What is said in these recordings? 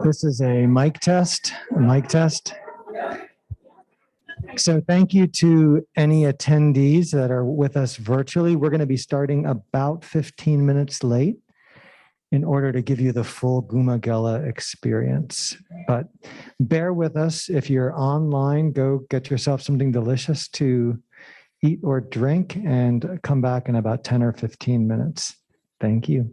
This is a mic test, So thank you to any attendees that are with us virtually. We're going to be starting about 15 minutes late in order to give you the full Guma Gela experience. But bear with us. If you're online, go get yourself something delicious to eat or drink and come back in about 10 or 15 minutes. Thank you.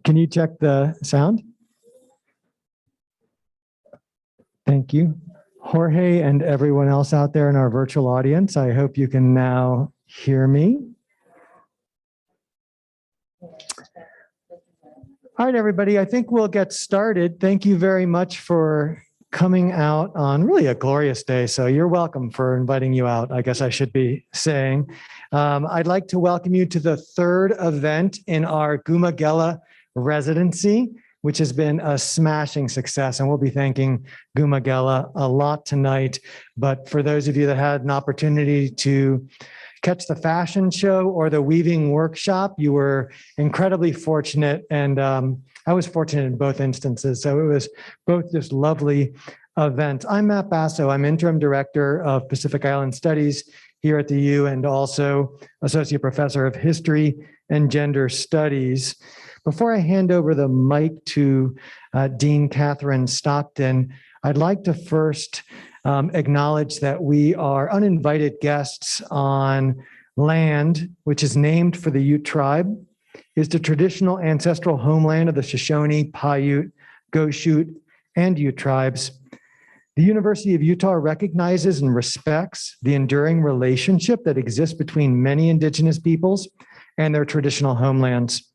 Can you check the sound? Thank you. Jorge and everyone else out there in our virtual audience, I hope you can now hear me. All right, everybody, I think we'll get started. Thank you very much for coming out on really a glorious day. So you're welcome for inviting you out, I guess I should be saying. I'd like to welcome you to the third event in our Guma Gela residency, which has been a smashing success. And we'll be thanking Guma Gela a lot tonight. But for those of you that had an opportunity to catch the fashion show or the weaving workshop, you were incredibly fortunate. And I was fortunate in both instances. So it was both just lovely events. I'm Matt Basso. I'm interim director of Pacific Island Studies here at the U and also associate professor of history and gender studies. Before I hand over the mic to Dean Catherine Stockton, I'd like to first acknowledge that we are uninvited guests on land which is named for the Ute tribe, is the traditional ancestral homeland of the Shoshone, Paiute, Goshute, and Ute tribes. The University of Utah recognizes and respects the enduring relationship that exists between many indigenous peoples and their traditional homelands.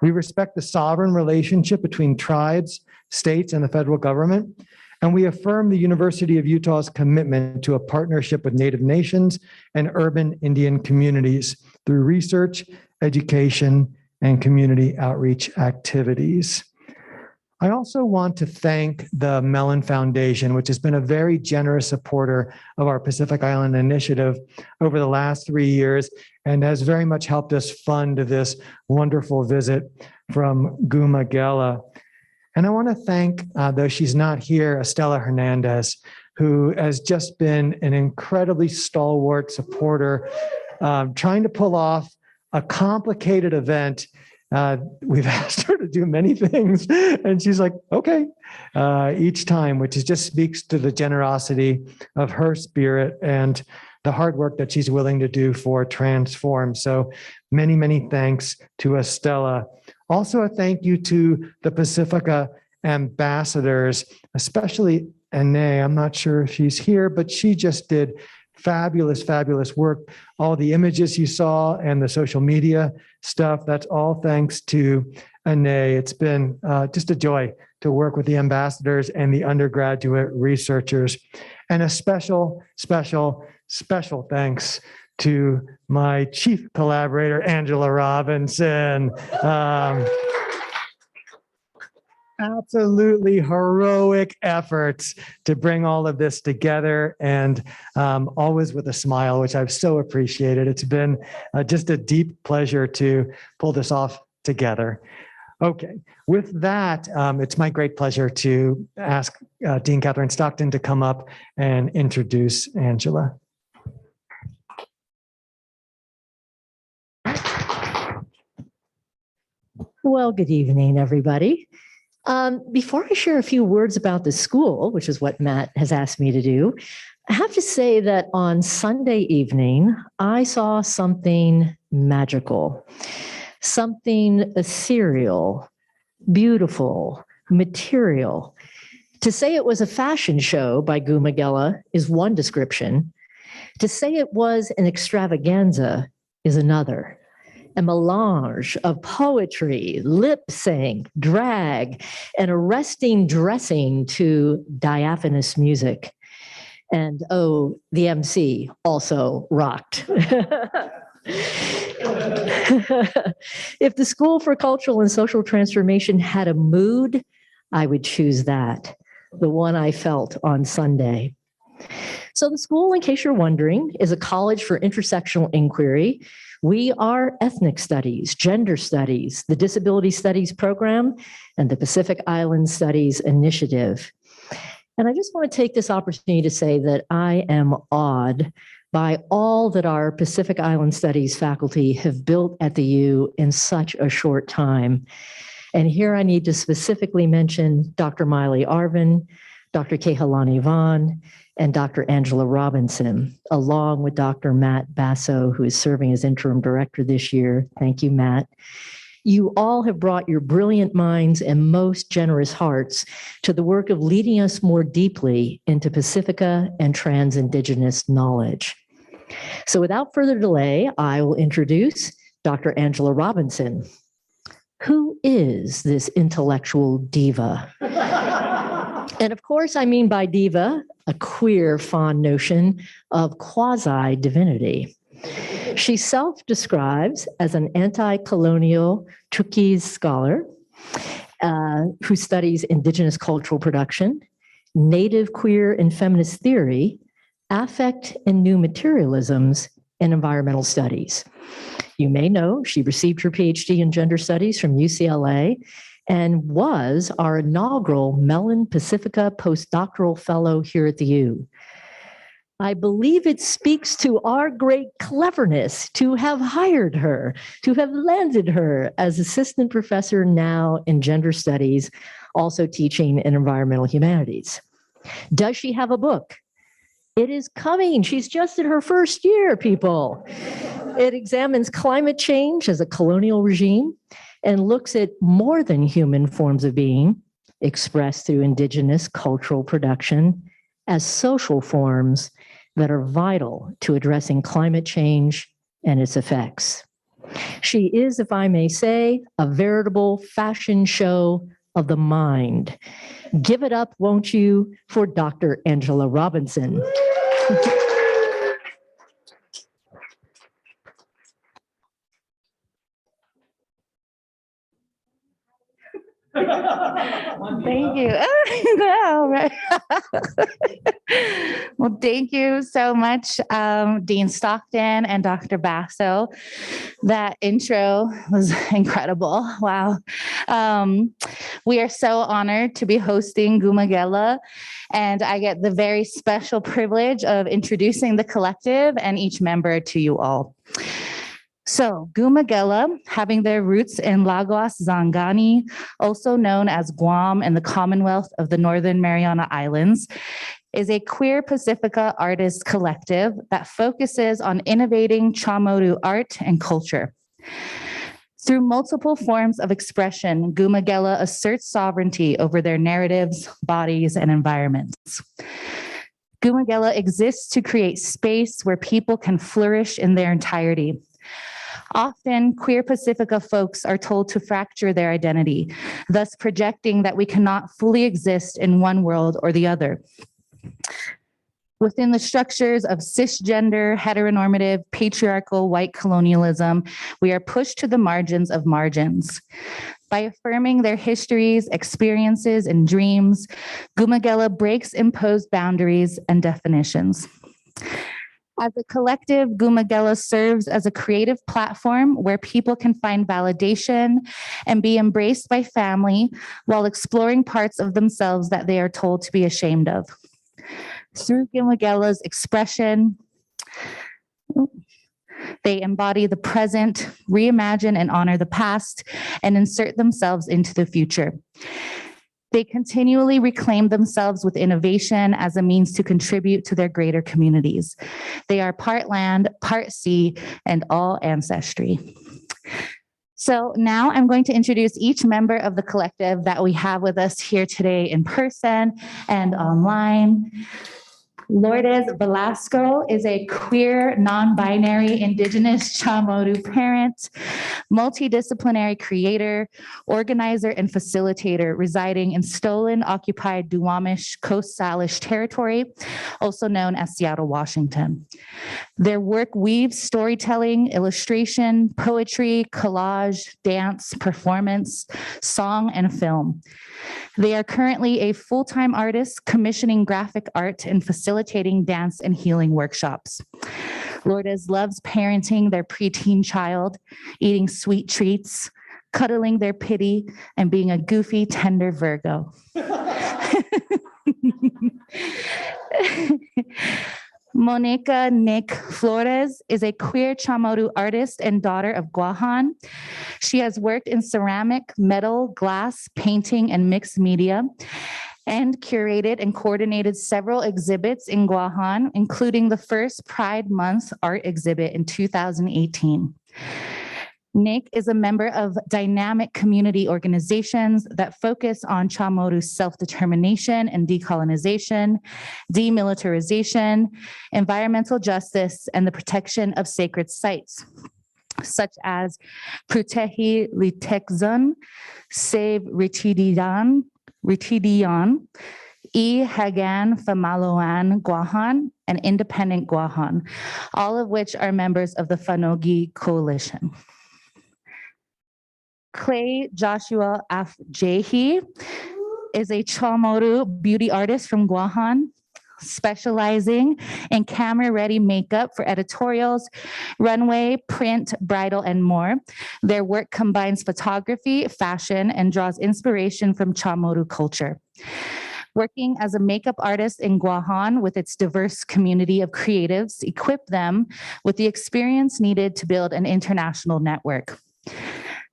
We respect the sovereign relationship between tribes, states, and the federal government, and we affirm the University of Utah's commitment to a partnership with Native nations and urban Indian communities through research, education, and community outreach activities. I also want to thank the Mellon Foundation, which has been a very generous supporter of our Pacific Island Initiative over the last 3 years and has very much helped us fund this wonderful visit from Guma Gela. And I want to thank, though she's not here, Estela Hernandez, who has just been an incredibly stalwart supporter, trying to pull off a complicated event. We've asked her to do many things, and she's like, okay, each time, which is just speaks to the generosity of her spirit and the hard work that she's willing to do for Transform. So many, many thanks to Estela. Also a thank you to the Pacifica ambassadors, especially Ane. I'm not sure if she's here, but she just did fabulous, fabulous work. All the images you saw and the social media stuff, that's all thanks to Ane. It's been just a joy to work with the ambassadors and the undergraduate researchers. And a special, special, special thanks to my chief collaborator, Angela Robinson. Absolutely heroic efforts to bring all of this together, and always with a smile, which I've so appreciated. It's been just a deep pleasure to pull this off together. Okay, with that, it's my great pleasure to ask Dean Catherine Stockton to come up and introduce Angela. Well, good evening, everybody. Before I share a few words about the school, which is what Matt has asked me to do, I have to say that on Sunday evening, I saw something magical, something ethereal, beautiful, material. To say it was a fashion show by Guma Gela is one description. To say it was an extravaganza is another. A melange of poetry, lip sync, drag, and arresting dressing to diaphanous music. And oh, the MC also rocked. If the School for Cultural and Social Transformation had a mood, I would choose that, the one I felt on Sunday. So the school, in case you're wondering, is a college for intersectional inquiry We are ethnic studies, gender studies, the disability studies program, and the Pacific Island Studies Initiative. And I just want to take this opportunity to say that I am awed by all that our Pacific Island Studies faculty have built at the U in such a short time. And here I need to specifically mention Dr. Miley Arvin, Dr. Kehalani Vaughn, and Dr. Angela Robinson, along with Dr. Matt Basso, who is serving as interim director this year. Thank you, Matt. You all have brought your brilliant minds and most generous hearts to the work of leading us more deeply into Pacifica and trans-Indigenous knowledge. So without further delay, I will introduce Dr. Angela Robinson. Who is this intellectual diva? And of course, I mean by diva, a queer, fond notion of quasi-divinity. She self-describes as an anti-colonial Turkish scholar who studies Indigenous cultural production, native, queer, and feminist theory, affect and new materialisms, and environmental studies. You may know she received her PhD in gender studies from UCLA and was our inaugural Mellon Pacifica postdoctoral fellow here at the U. I believe it speaks to our great cleverness to have hired her, to have landed her as assistant professor now in gender studies, also teaching in environmental humanities. Does she have a book? It is coming. She's just in her first year, people. It examines climate change as a colonial regime and looks at more than human forms of being expressed through Indigenous cultural production as social forms that are vital to addressing climate change and its effects. She is, if I may say, a veritable fashion show of the mind. Give it up, won't you, for Dr. Angela Robinson. Thank you. All right. Well, thank you so much, Dean Stockton and Dr. Basso. That intro was incredible. Wow. We are so honored to be hosting Guma Gela, and I get the very special privilege of introducing the collective and each member to you all. So Guma Gela, having their roots in Lagos Zangani, also known as Guam and the Commonwealth of the Northern Mariana Islands, is a queer Pacifica artist collective that focuses on innovating Chamorro art and culture. Through multiple forms of expression, Guma Gela asserts sovereignty over their narratives, bodies, and environments. Guma Gela exists to create space where people can flourish in their entirety. Often, queer Pacifica folks are told to fracture their identity, thus projecting that we cannot fully exist in one world or the other. Within the structures of cisgender, heteronormative, patriarchal, white colonialism, we are pushed to the margins of margins. By affirming their histories, experiences, and dreams, Guma Gela breaks imposed boundaries and definitions. As a collective, Guma Gela serves as a creative platform where people can find validation and be embraced by family while exploring parts of themselves that they are told to be ashamed of. Through Guma Gela's expression, they embody the present, reimagine and honor the past, and insert themselves into the future. They continually reclaim themselves with innovation as a means to contribute to their greater communities. They are part land, part sea, and all ancestry. So now I'm going to introduce each member of the collective that we have with us here today in person and online. Lourdes Velasco is a queer, non-binary, Indigenous Chamorro parent, multidisciplinary creator, organizer, and facilitator residing in stolen, occupied Duwamish Coast Salish territory, also known as Seattle, Washington. Their work weaves storytelling, illustration, poetry, collage, dance, performance, song, and film. They are currently a full-time artist commissioning graphic art and facilitating dance and healing workshops. Lourdes loves parenting their preteen child, eating sweet treats, cuddling their pity, and being a goofy, tender Virgo. Monica Nick Flores is a queer Chamorro artist and daughter of Guahan. She has worked in ceramic, metal, glass, painting, and mixed media, and curated and coordinated several exhibits in Guahan, including the first Pride Month art exhibit in 2018. Nick is a member of dynamic community organizations that focus on Chamorro self-determination and decolonization, demilitarization, environmental justice, and the protection of sacred sites, such as Protehi Litekzun, Save Ritidian, E. Hagan Famaloan Guahan, and Independent Guahan, all of which are members of the Fanogi Coalition. Clay Joshua Afjehi is a Chamorro beauty artist from Guahan, specializing in camera-ready makeup for editorials, runway, print, bridal, and more. Their work combines photography, fashion, and draws inspiration from Chamorro culture. Working as a makeup artist in Guahan with its diverse community of creatives equipped them with the experience needed to build an international network.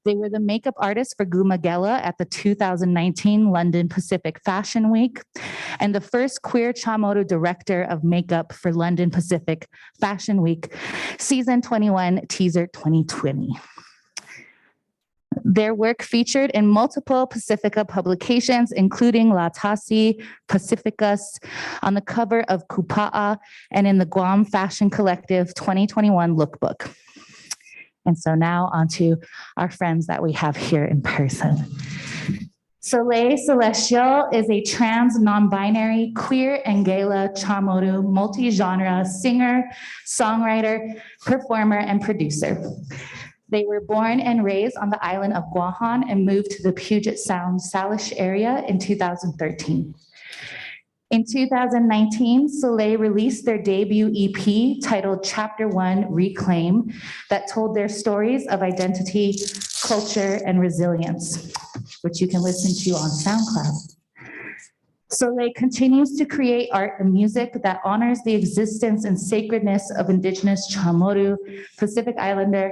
They were the makeup artists for Guma Gela at the 2019 London Pacific Fashion Week, and the first queer Chamorro director of makeup for London Pacific Fashion Week, Season 21, Teaser 2020. Their work featured in multiple Pacifica publications, including La Tasi, Pacificus, on the cover of Kupa'a, and in the Guam Fashion Collective 2021 lookbook. And so now on to our friends that we have here in person. Soleil Celestial is a trans, non-binary, queer, and Gela Chamorro multi-genre singer, songwriter, performer, and producer. They were born and raised on the island of Guahan and moved to the Puget Sound, Salish area in 2013. In 2019, Soleil released their debut EP titled Chapter 1 Reclaim that told their stories of identity, culture, and resilience, which you can listen to on SoundCloud. Soleil continues to create art and music that honors the existence and sacredness of Indigenous Chamorro, Pacific Islander,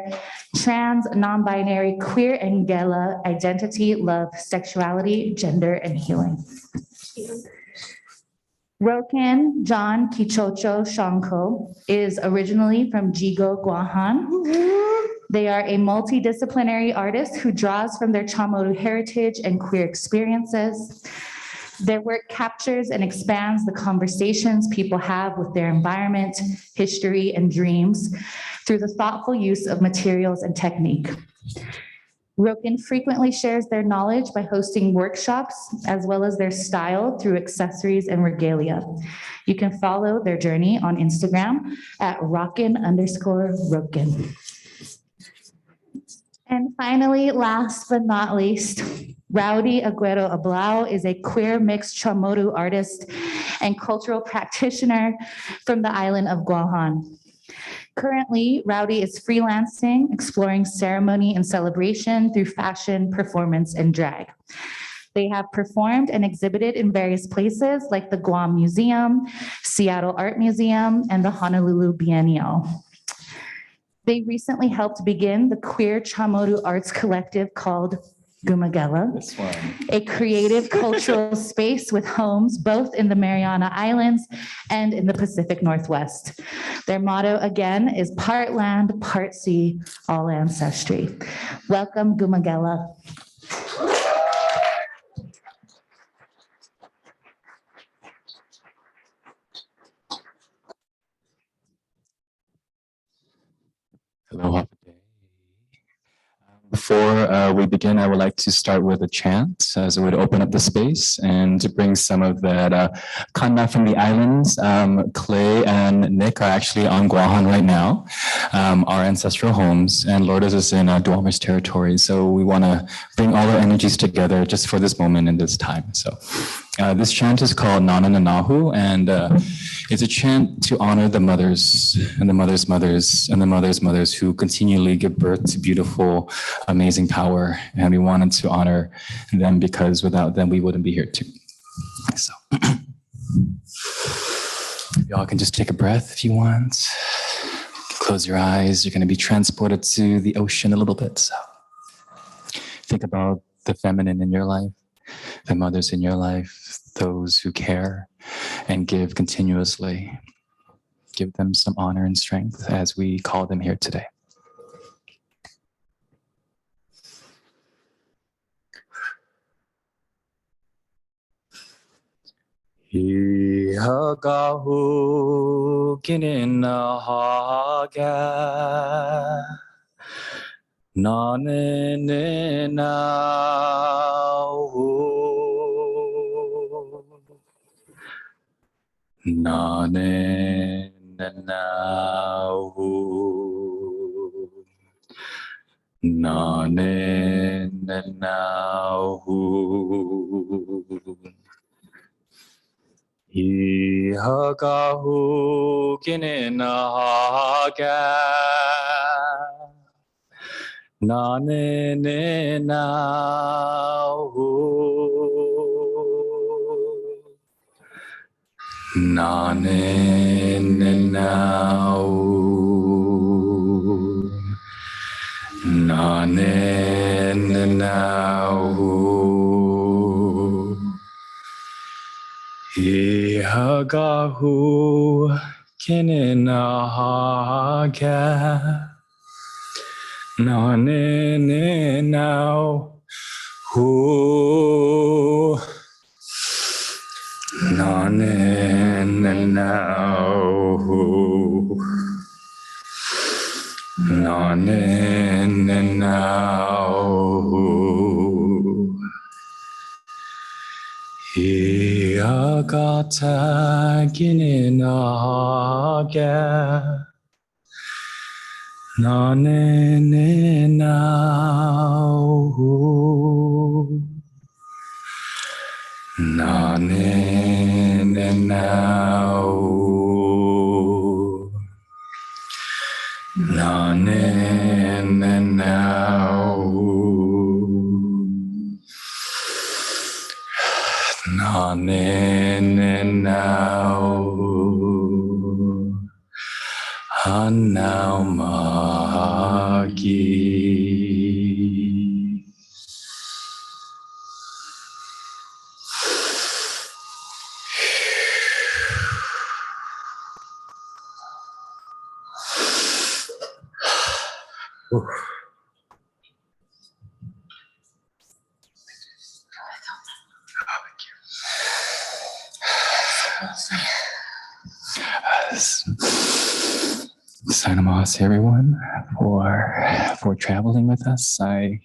trans, non-binary, queer, and Gela identity, love, sexuality, gender, and healing. Roken John Kichocho Shanko is originally from Jigo, Guahan. They are a multidisciplinary artist who draws from their Chamorro heritage and queer experiences. Their work captures and expands the conversations people have with their environment, history, and dreams through the thoughtful use of materials and technique. Roken frequently shares their knowledge by hosting workshops, as well as their style through accessories and regalia. You can follow their journey on Instagram at rockin_Roken. And finally, last but not least, Rowdy Aguero Ablao is a queer mixed Chamorro artist and cultural practitioner from the island of Guahan. Currently, Rowdy is freelancing, exploring ceremony and celebration through fashion, performance, and drag. They have performed and exhibited in various places like the Guam Museum, Seattle Art Museum, and the Honolulu Biennial. They recently helped begin the queer Chamorro arts collective called Guma Gela, a creative cultural space with homes both in the Mariana Islands and in the Pacific Northwest. Their motto, again, is part land, part sea, all ancestry. Welcome, Guma Gela. Aloha. Before we begin, I would like to start with a chant as it would open up the space and to bring some of that kanna from the islands. Clay and Nick are actually on Guahan right now, our ancestral homes, and Lourdes is in Duwamish territory. So we want to bring all our energies together just for this moment and this time. So This chant is called Nana na Nahu, and it's a chant to honor the mothers and the mothers' mothers and the mothers' mothers who continually give birth to beautiful, amazing power. And we wanted to honor them because without them, we wouldn't be here too. So y'all can just take a breath if you want. Close your eyes. You're going to be transported to the ocean a little bit. So think about the feminine in your life, the mothers in your life, those who care and give continuously. Give them some honor and strength as we call them here today. Ihagahu kinina haga nanenena Ihagahu kinina haga nanenena Ihagahu kinina haga nanenena Iagata kinina haga nanenena Hanau Magi. Sanamas, everyone, for traveling with us. I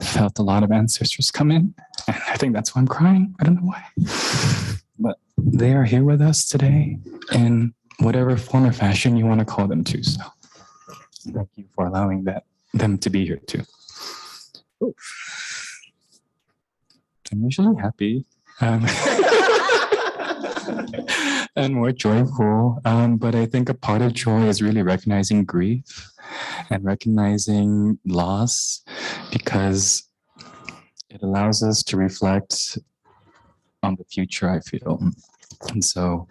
felt a lot of ancestors come in, and I think that's why I'm crying. I don't know why. But they are here with us today in whatever form or fashion you want to call them to. So thank you for allowing them to be here too. Ooh. I'm usually happy. And more joyful. But I think a part of joy is really recognizing grief and recognizing loss, because it allows us to reflect on the future, I feel. And so,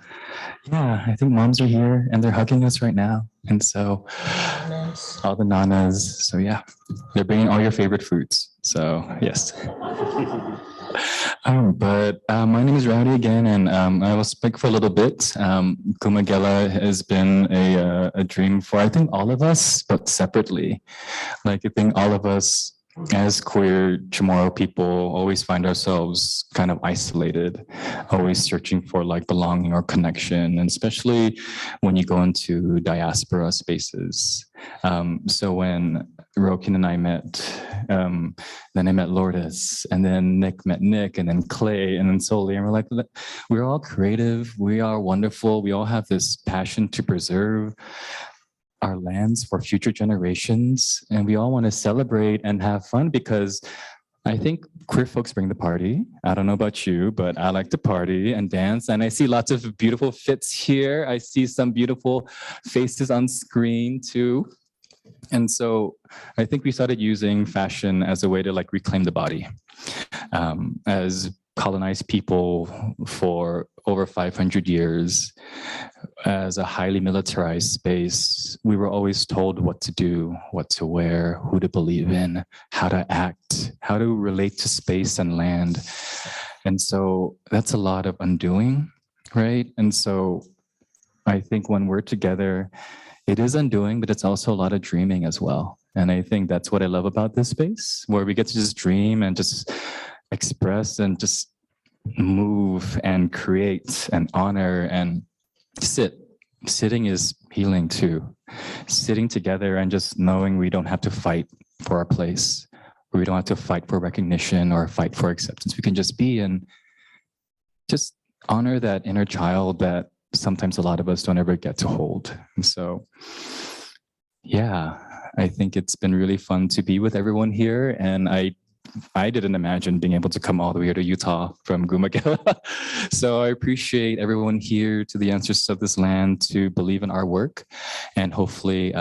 yeah, I think moms are here and they're hugging us right now. And so, all the nanas. So, yeah, they're bringing all your favorite foods. So, yes. But my name is Rowdy again, and I will speak for a little bit. Guma Gela has been a dream for, I think, all of us, but separately. Like, I think all of us as queer Chamorro people always find ourselves kind of isolated, always searching for like belonging or connection, and especially when you go into diaspora spaces. So when Rokin and I met, then I met Lourdes, and then Nick met Nick, and then Clay, and then Soleil, and we're like, we're all creative, we are wonderful, we all have this passion to preserve our lands for future generations, and we all want to celebrate and have fun, because I think queer folks bring the party. I don't know about you, but I like to party and dance. And I see lots of beautiful fits here. I see some beautiful faces on screen too. And so I think we started using fashion as a way to like reclaim the body. As colonized people for over 500 years, as a highly militarized space, we were always told what to do, what to wear, who to believe in, how to act, how to relate to space and land. And so that's a lot of undoing, right? And so I think when we're together, it is undoing, but it's also a lot of dreaming as well. And I think that's what I love about this space, where we get to just dream and just express and just move and create and honor and sit. Sitting is healing too. Sitting together and just knowing we don't have to fight for our place, or we don't have to fight for recognition or fight for acceptance. We can just be and just honor that inner child that sometimes a lot of us don't ever get to hold. And so, yeah, I think it's been really fun to be with everyone here. And I didn't imagine being able to come all the way to Utah from Guma, Gela. So I appreciate everyone here, to the ancestors of this land, to believe in our work and hopefully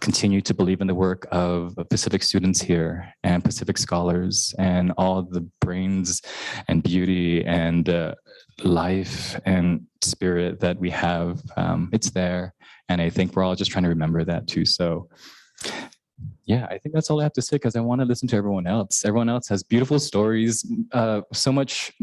continue to believe in the work of Pacific students here and Pacific scholars and all the brains and beauty and life and spirit that we have. It's there. And I think we're all just trying to remember that too. So yeah, I think that's all I have to say, because I want to listen to everyone else. Everyone else has beautiful stories, so much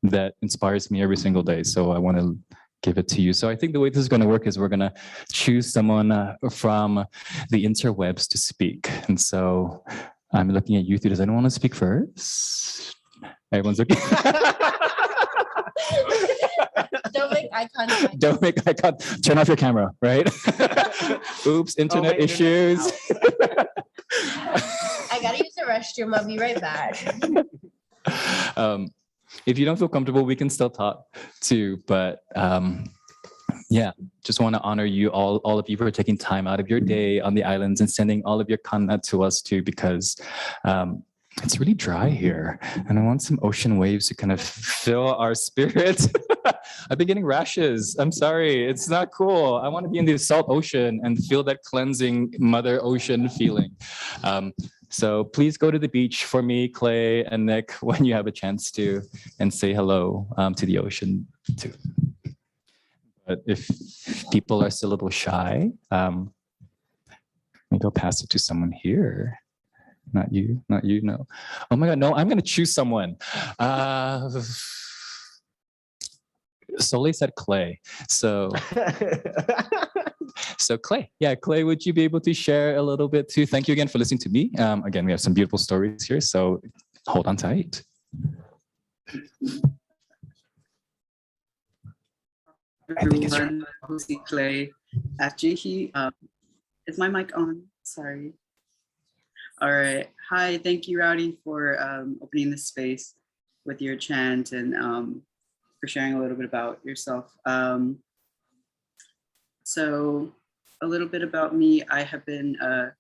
that inspires me every single day. So I want to give it to you. So I think the way this is going to work is we're going to choose someone from the interwebs to speak. And so I'm looking at you three. Does anyone want to speak first? Everyone's looking. Don't make eye contact. Don't make eye contact. Turn off your camera, right? Oops, internet issues. I gotta use the restroom. I'll be right back. If you don't feel comfortable, we can still talk too. But yeah, just want to honor you all of you for taking time out of your day on the islands and sending all of your content to us too, because it's really dry here, and I want some ocean waves to kind of fill our spirit. I've been getting rashes. I'm sorry, it's not cool. I want to be in the salt ocean and feel that cleansing Mother Ocean feeling. So please go to the beach for me, Clay and Nick, when you have a chance to, and say hello to the ocean too. But if people are still a little shy, maybe I'll pass it to someone here. Not you, no. Oh my God, no, I'm gonna choose someone. Soleil said Clay, so Clay. Yeah, Clay, would you be able to share a little bit too? Thank you again for listening to me. Again, we have some beautiful stories here, so hold on tight. Everyone, Jose Clay at Jihi. Is my mic on? Sorry. All right. Hi, thank you, Rowdy, for opening this space with your chant and for sharing a little bit about yourself. So a little bit about me. I have been a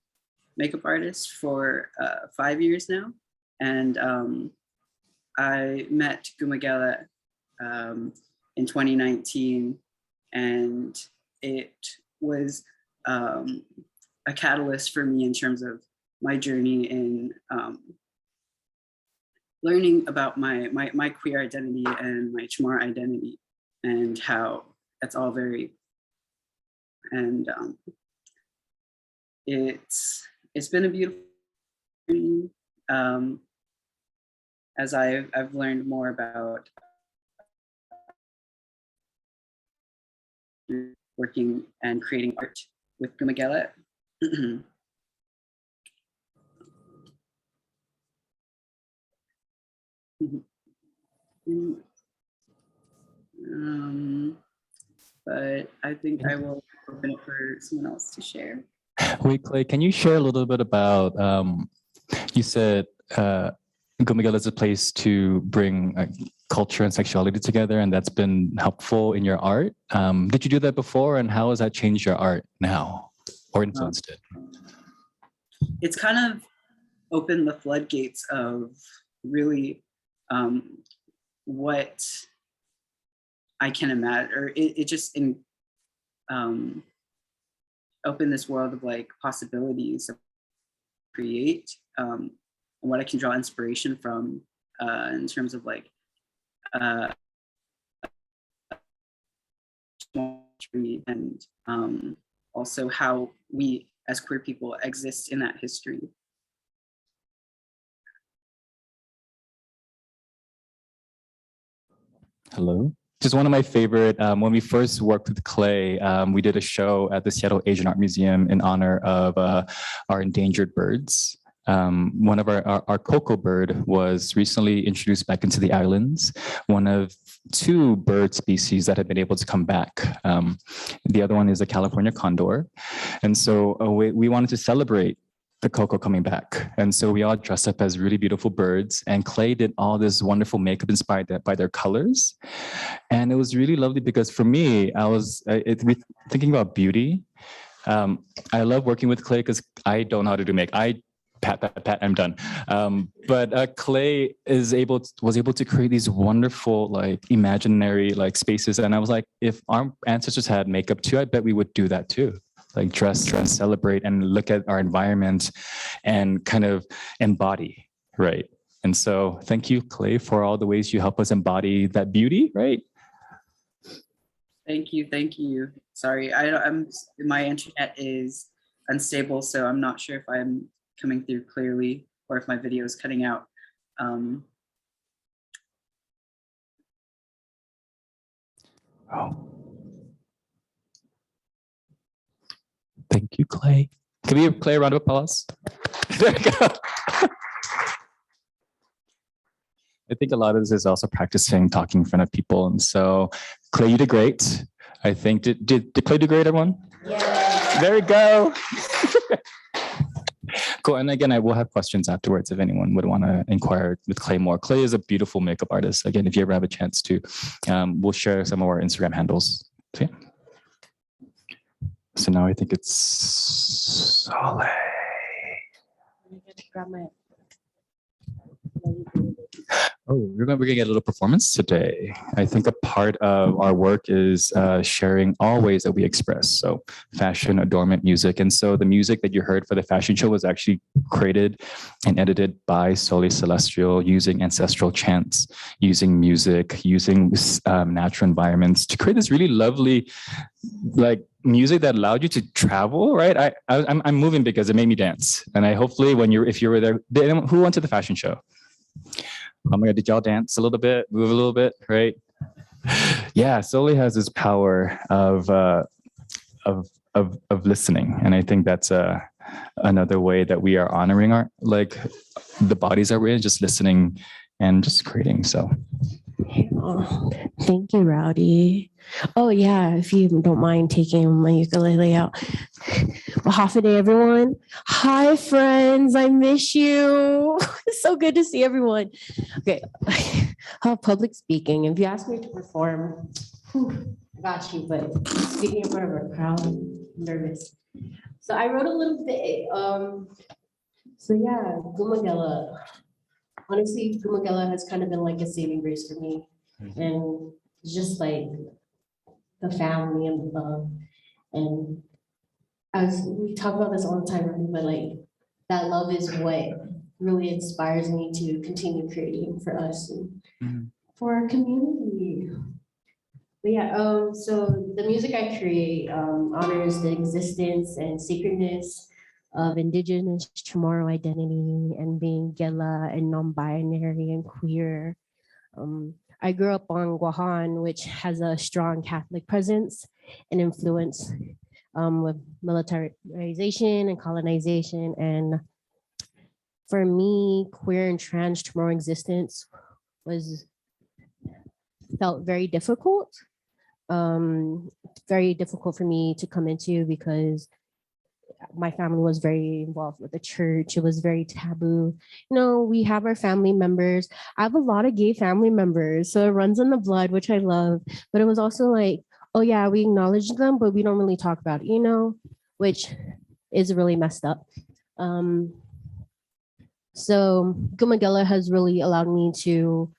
makeup artist for 5 years now. And I met Guma Gela in 2019. And it was a catalyst for me in terms of my journey in learning about my queer identity and my Chamorro identity, and how that's all very, and it's been a beautiful journey as I've learned more about working and creating art with Guma Gela. But I think I will open it for someone else to share. Wait, Clay, can you share a little bit about, you said Guma Gela is a place to bring culture and sexuality together, and that's been helpful in your art. Did you do that before, and how has that changed your art now or influenced it? It's kind of opened the floodgates of really what I can imagine, or it just opened this world of like possibilities of create, and what I can draw inspiration from in terms of like and also how we as queer people exist in that history. Hello. Just one of my favorite, when we first worked with clay, we did a show at the Seattle Asian Art Museum in honor of our endangered birds. One of our cocoa bird was recently introduced back into the islands, one of 2 bird species that have been able to come back. The other one is the California condor. And so we wanted to celebrate the cocoa coming back. And so we all dressed up as really beautiful birds, and clay did all this wonderful makeup inspired by their colors. And it was really lovely because for me, I was thinking about beauty. I love working with clay because I don't know how to do makeup. Pat, I'm done. But clay was able to create these wonderful, like imaginary like spaces. And I was like, if our ancestors had makeup too, I bet we would do that too. Like dress, celebrate, and look at our environment and kind of embody, right? And so thank you, clay, for all the ways you help us embody that beauty, right? Thank you. Sorry, my internet is unstable, so I'm not sure if I'm coming through clearly or if my video is cutting out. Thank you, Clay. Can we give Clay a round of applause? There we go. I think a lot of this is also practicing talking in front of people. And so, Clay, you did great. I think, did Clay do great, everyone? Yeah. There we go. Cool. And again, I will have questions afterwards if anyone would want to inquire with Clay more. Clay is a beautiful makeup artist. Again, if you ever have a chance to, we'll share some of our Instagram handles. So, yeah. So now I think it's Soleil. Oh, we're gonna get a little performance today. I think a part of our work is sharing all ways that we express. So fashion, adornment, music. And so the music that you heard for the fashion show was actually created and edited by Soleil Celestial using ancestral chants, using music, using natural environments to create this really lovely, like music that allowed you to travel, right? I'm moving because it made me dance. And I hopefully if you were there, who went to the fashion show? Oh my God, did y'all dance a little bit, move a little bit, right? Yeah, Soleil has this power of listening. And I think that's another way that we are honoring the bodies that we're in, just listening and just creating, so. Oh, thank you, Rowdy. Oh yeah, if you don't mind taking my ukulele out. Well, half a day, everyone. Hi, friends. I miss you. It's so good to see everyone. Okay, public speaking. If you ask me to perform, I got you. But speaking in front of a crowd, I'm nervous. So I wrote a little bit. So yeah, Guma Gela. Honestly, Guma Gela has kind of been like a saving grace for me. And it's just like the family and the love. And as we talk about this all the time, right? But like that love is what really inspires me to continue creating for us and for our community. But yeah, so the music I create honors the existence and sacredness of Indigenous Chamorro identity and being Gela and non-binary and queer. I grew up on Guahan, which has a strong Catholic presence and influence with militarization and colonization. And for me, queer and trans Chamorro existence felt very difficult. Very difficult for me to come into because my family was very involved with the church. It was very taboo. You know, we have our family members. I have a lot of gay family members, so it runs in the blood, which I love. But it was also like, oh yeah, we acknowledge them, but we don't really talk about it, you know, which is really messed up. So Guma Gela has really allowed me to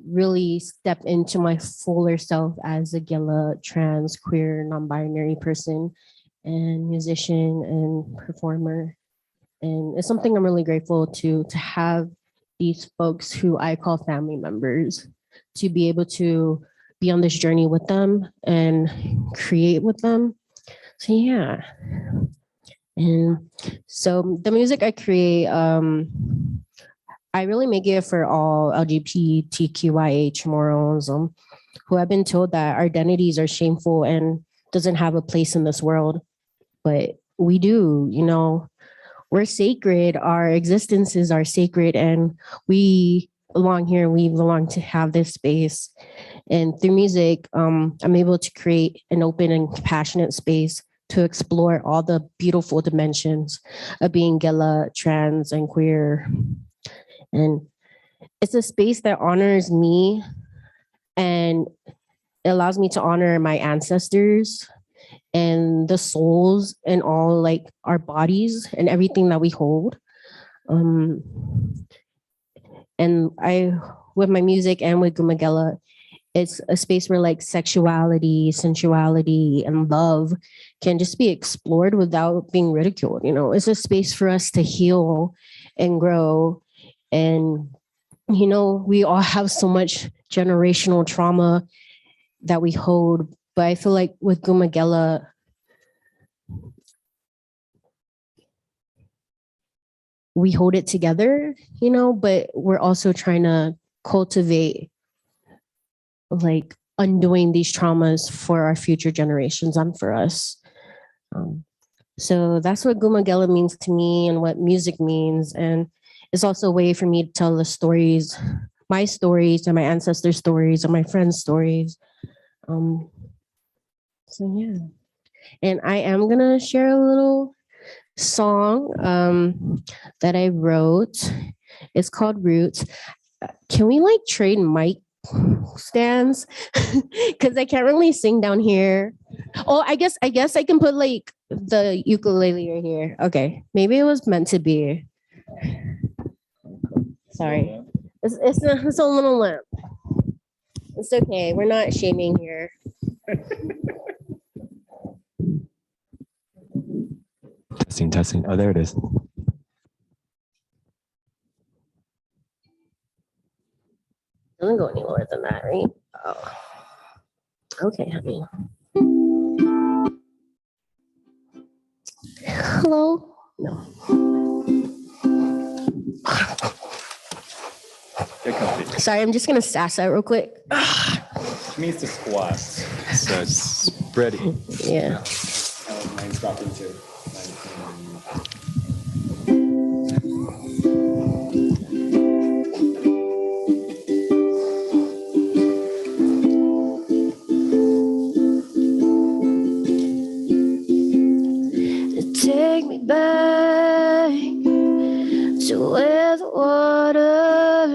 really step into my fuller self as a Gela trans, queer, non-binary person and musician and performer. And it's something I'm really grateful to have these folks who I call family members, to be able to be on this journey with them and create with them. So yeah. And so the music I create, I really make it for all LGBTQIH morals who have been told that our identities are shameful and doesn't have a place in this world. But we do, you know, we're sacred, our existences are sacred, and we belong here, we belong to have this space. And through music, I'm able to create an open and compassionate space to explore all the beautiful dimensions of being Gela, trans, and queer. And it's a space that honors me and it allows me to honor my ancestors and the souls and all like our bodies and everything that we hold. And with my music and with Guma Gela, it's a space where like sexuality, sensuality, and love can just be explored without being ridiculed. You know, it's a space for us to heal and grow. And, you know, we all have so much generational trauma that we hold. But I feel like with Guma Gela, we hold it together, you know, but we're also trying to cultivate like undoing these traumas for our future generations and for us. So that's what Guma Gela means to me and what music means. And it's also a way for me to tell the stories, my stories and my ancestors' stories and my friends' stories. So yeah. And I am gonna share a little song that I wrote. It's called Roots. Can we like trade mic stands? Because I can't really sing down here. Oh, I guess I can put like the ukulele right here. Okay, maybe it was meant to be. Sorry, it's a little limp. It's okay. We're not shaming here. Testing. Oh, there it is. Doesn't go any lower than that, right? Oh. Okay, honey. Hello? No. Sorry, I'm just gonna sass out real quick. It means to squat. So it's ready. Yeah. Mine's dropping too. Take me back to where the water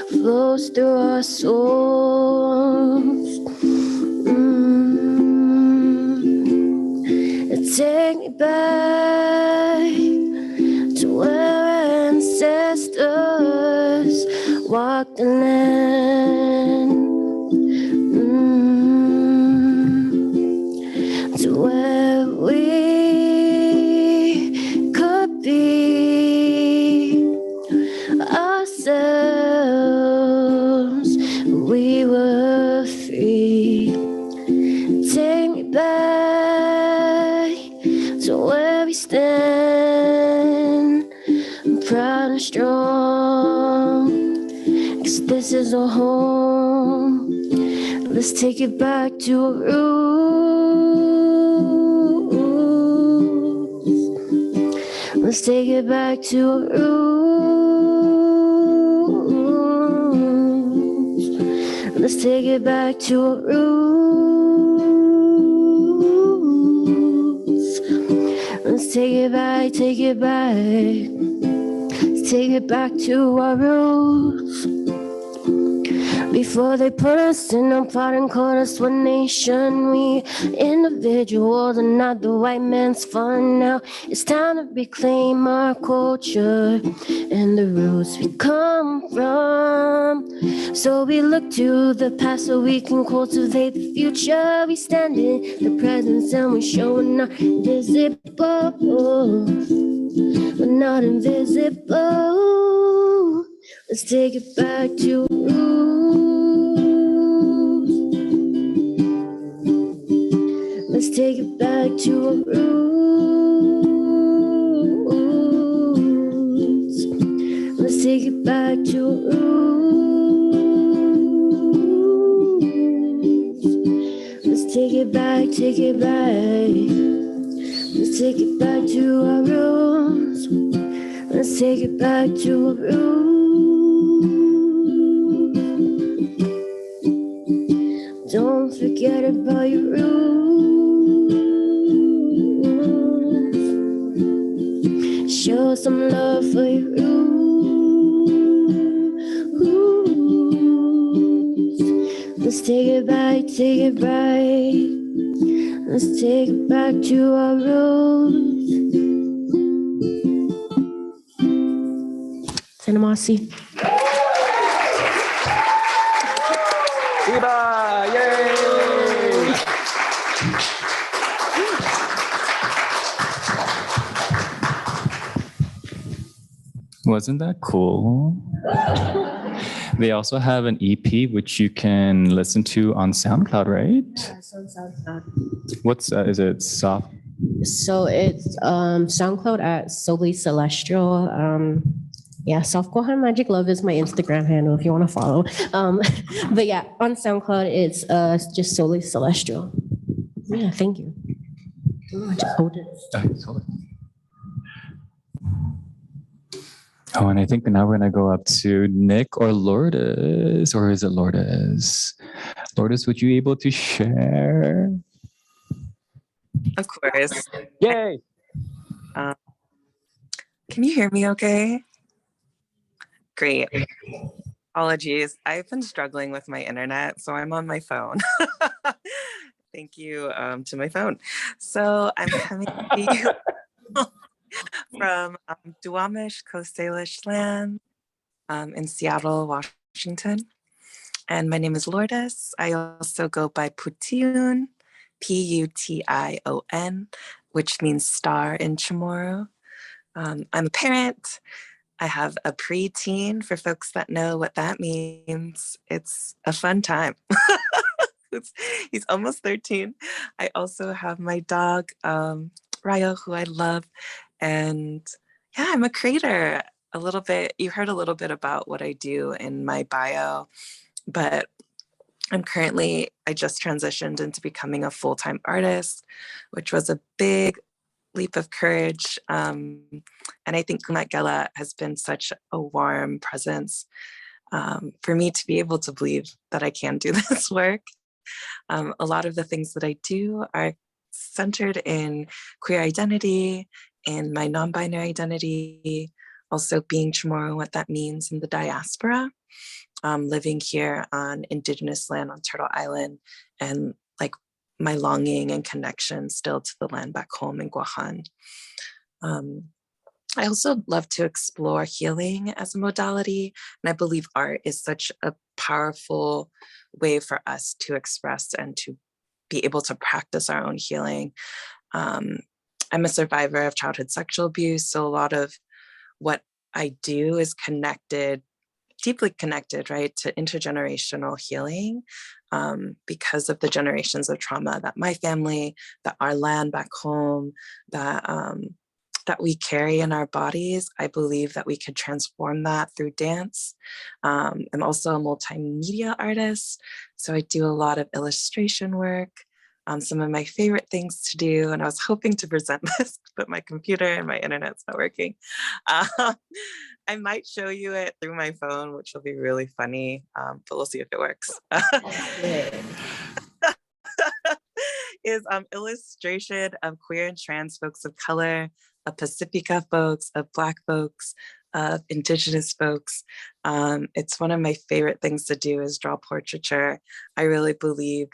flows through our souls. Take me back to where our ancestors walked the land. To where we could be ourselves. We were free. Take me back to where we stand, proud and strong, 'cause this is our home. Let's take it back to our roots. Let's take it back to our roots. Let's take it back to our roots. Let's take it back, take it back. Let's take it back to our roots. Before they put us in a pot and call us one nation, we individuals are not the white man's fun. Now it's time to reclaim our culture and the roots we come from. So we look to the past so we can cultivate the future. We stand in the present and we're showing our invisible. We're not invisible. Let's take it back to roots. Let's take it back to our roots. Let's take it back to our roots. Let's take it back, take it back. Let's take it back to our roots. Let's take it back to our roots. Don't forget about your roots. Show some love for your roots. Let's take it back, take it back. Let's take it back to our roots. Sanamasi. Wasn't that cool? They also have an EP which you can listen to on SoundCloud, right? Yes, on SoundCloud. What's is it soft? So it's SoundCloud at Soleil Celestial. Yeah, Soft Gohan Magic Love is my Instagram handle if you want to follow. But yeah, on SoundCloud it's just Soleil Celestial. Yeah, thank you. Oh, I just hold it. Oh, and I think now we're gonna go up to Nick or Lourdes, or is it Lourdes? Lourdes, would you be able to share? Of course. Yay! Can you hear me okay? Great. Apologies. I've been struggling with my internet, so I'm on my phone. Thank you to my phone. So I'm coming to you from Duwamish, Coast Salish land in Seattle, Washington. And my name is Lourdes. I also go by Pution, Pution, which means star in Chamorro. I'm a parent. I have a preteen for folks that know what that means. It's a fun time. He's almost 13. I also have my dog, Rayo, who I love. And yeah, I'm a creator. A little bit, you heard a little bit about what I do in my bio, but I just transitioned into becoming a full-time artist, which was a big leap of courage. And I think Gela has been such a warm presence for me to be able to believe that I can do this work. A lot of the things that I do are centered in queer identity, in my non-binary identity, also being Chamorro, what that means in the diaspora, living here on Indigenous land on Turtle Island, and like my longing and connection still to the land back home in Guahan. I also love to explore healing as a modality, and I believe art is such a powerful way for us to express and to be able to practice our own healing. I'm a survivor of childhood sexual abuse, so a lot of what I do is deeply connected, right, to intergenerational healing because of the generations of trauma that my family, that our land back home, that we carry in our bodies. I believe that we could transform that through dance. I'm also a multimedia artist, so I do a lot of illustration work. Some of my favorite things to do, and I was hoping to present this, but my computer and my internet's not working. I might show you it through my phone, which will be really funny, but we'll see if it works. Is illustration of queer and trans folks of color, of Pacifica folks, of Black folks, of Indigenous folks. It's one of my favorite things to do is draw portraiture. I really believe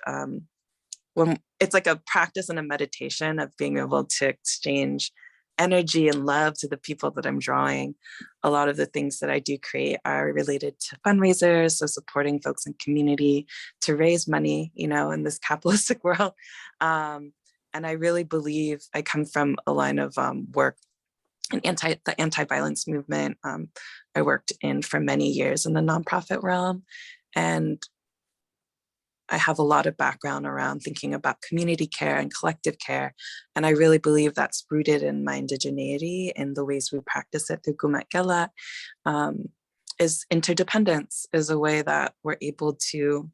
when it's like a practice and a meditation of being able to exchange energy and love to the people that I'm drawing. A lot of the things that I do create are related to fundraisers, so supporting folks in community to raise money, you know, in this capitalistic world. And I really believe I come from a line of work in the anti-violence movement. I worked in for many years in the nonprofit realm, and I have a lot of background around thinking about community care and collective care. And I really believe that's rooted in my indigeneity and the ways we practice it through Guma Gela. Is interdependence, is a way that we're able to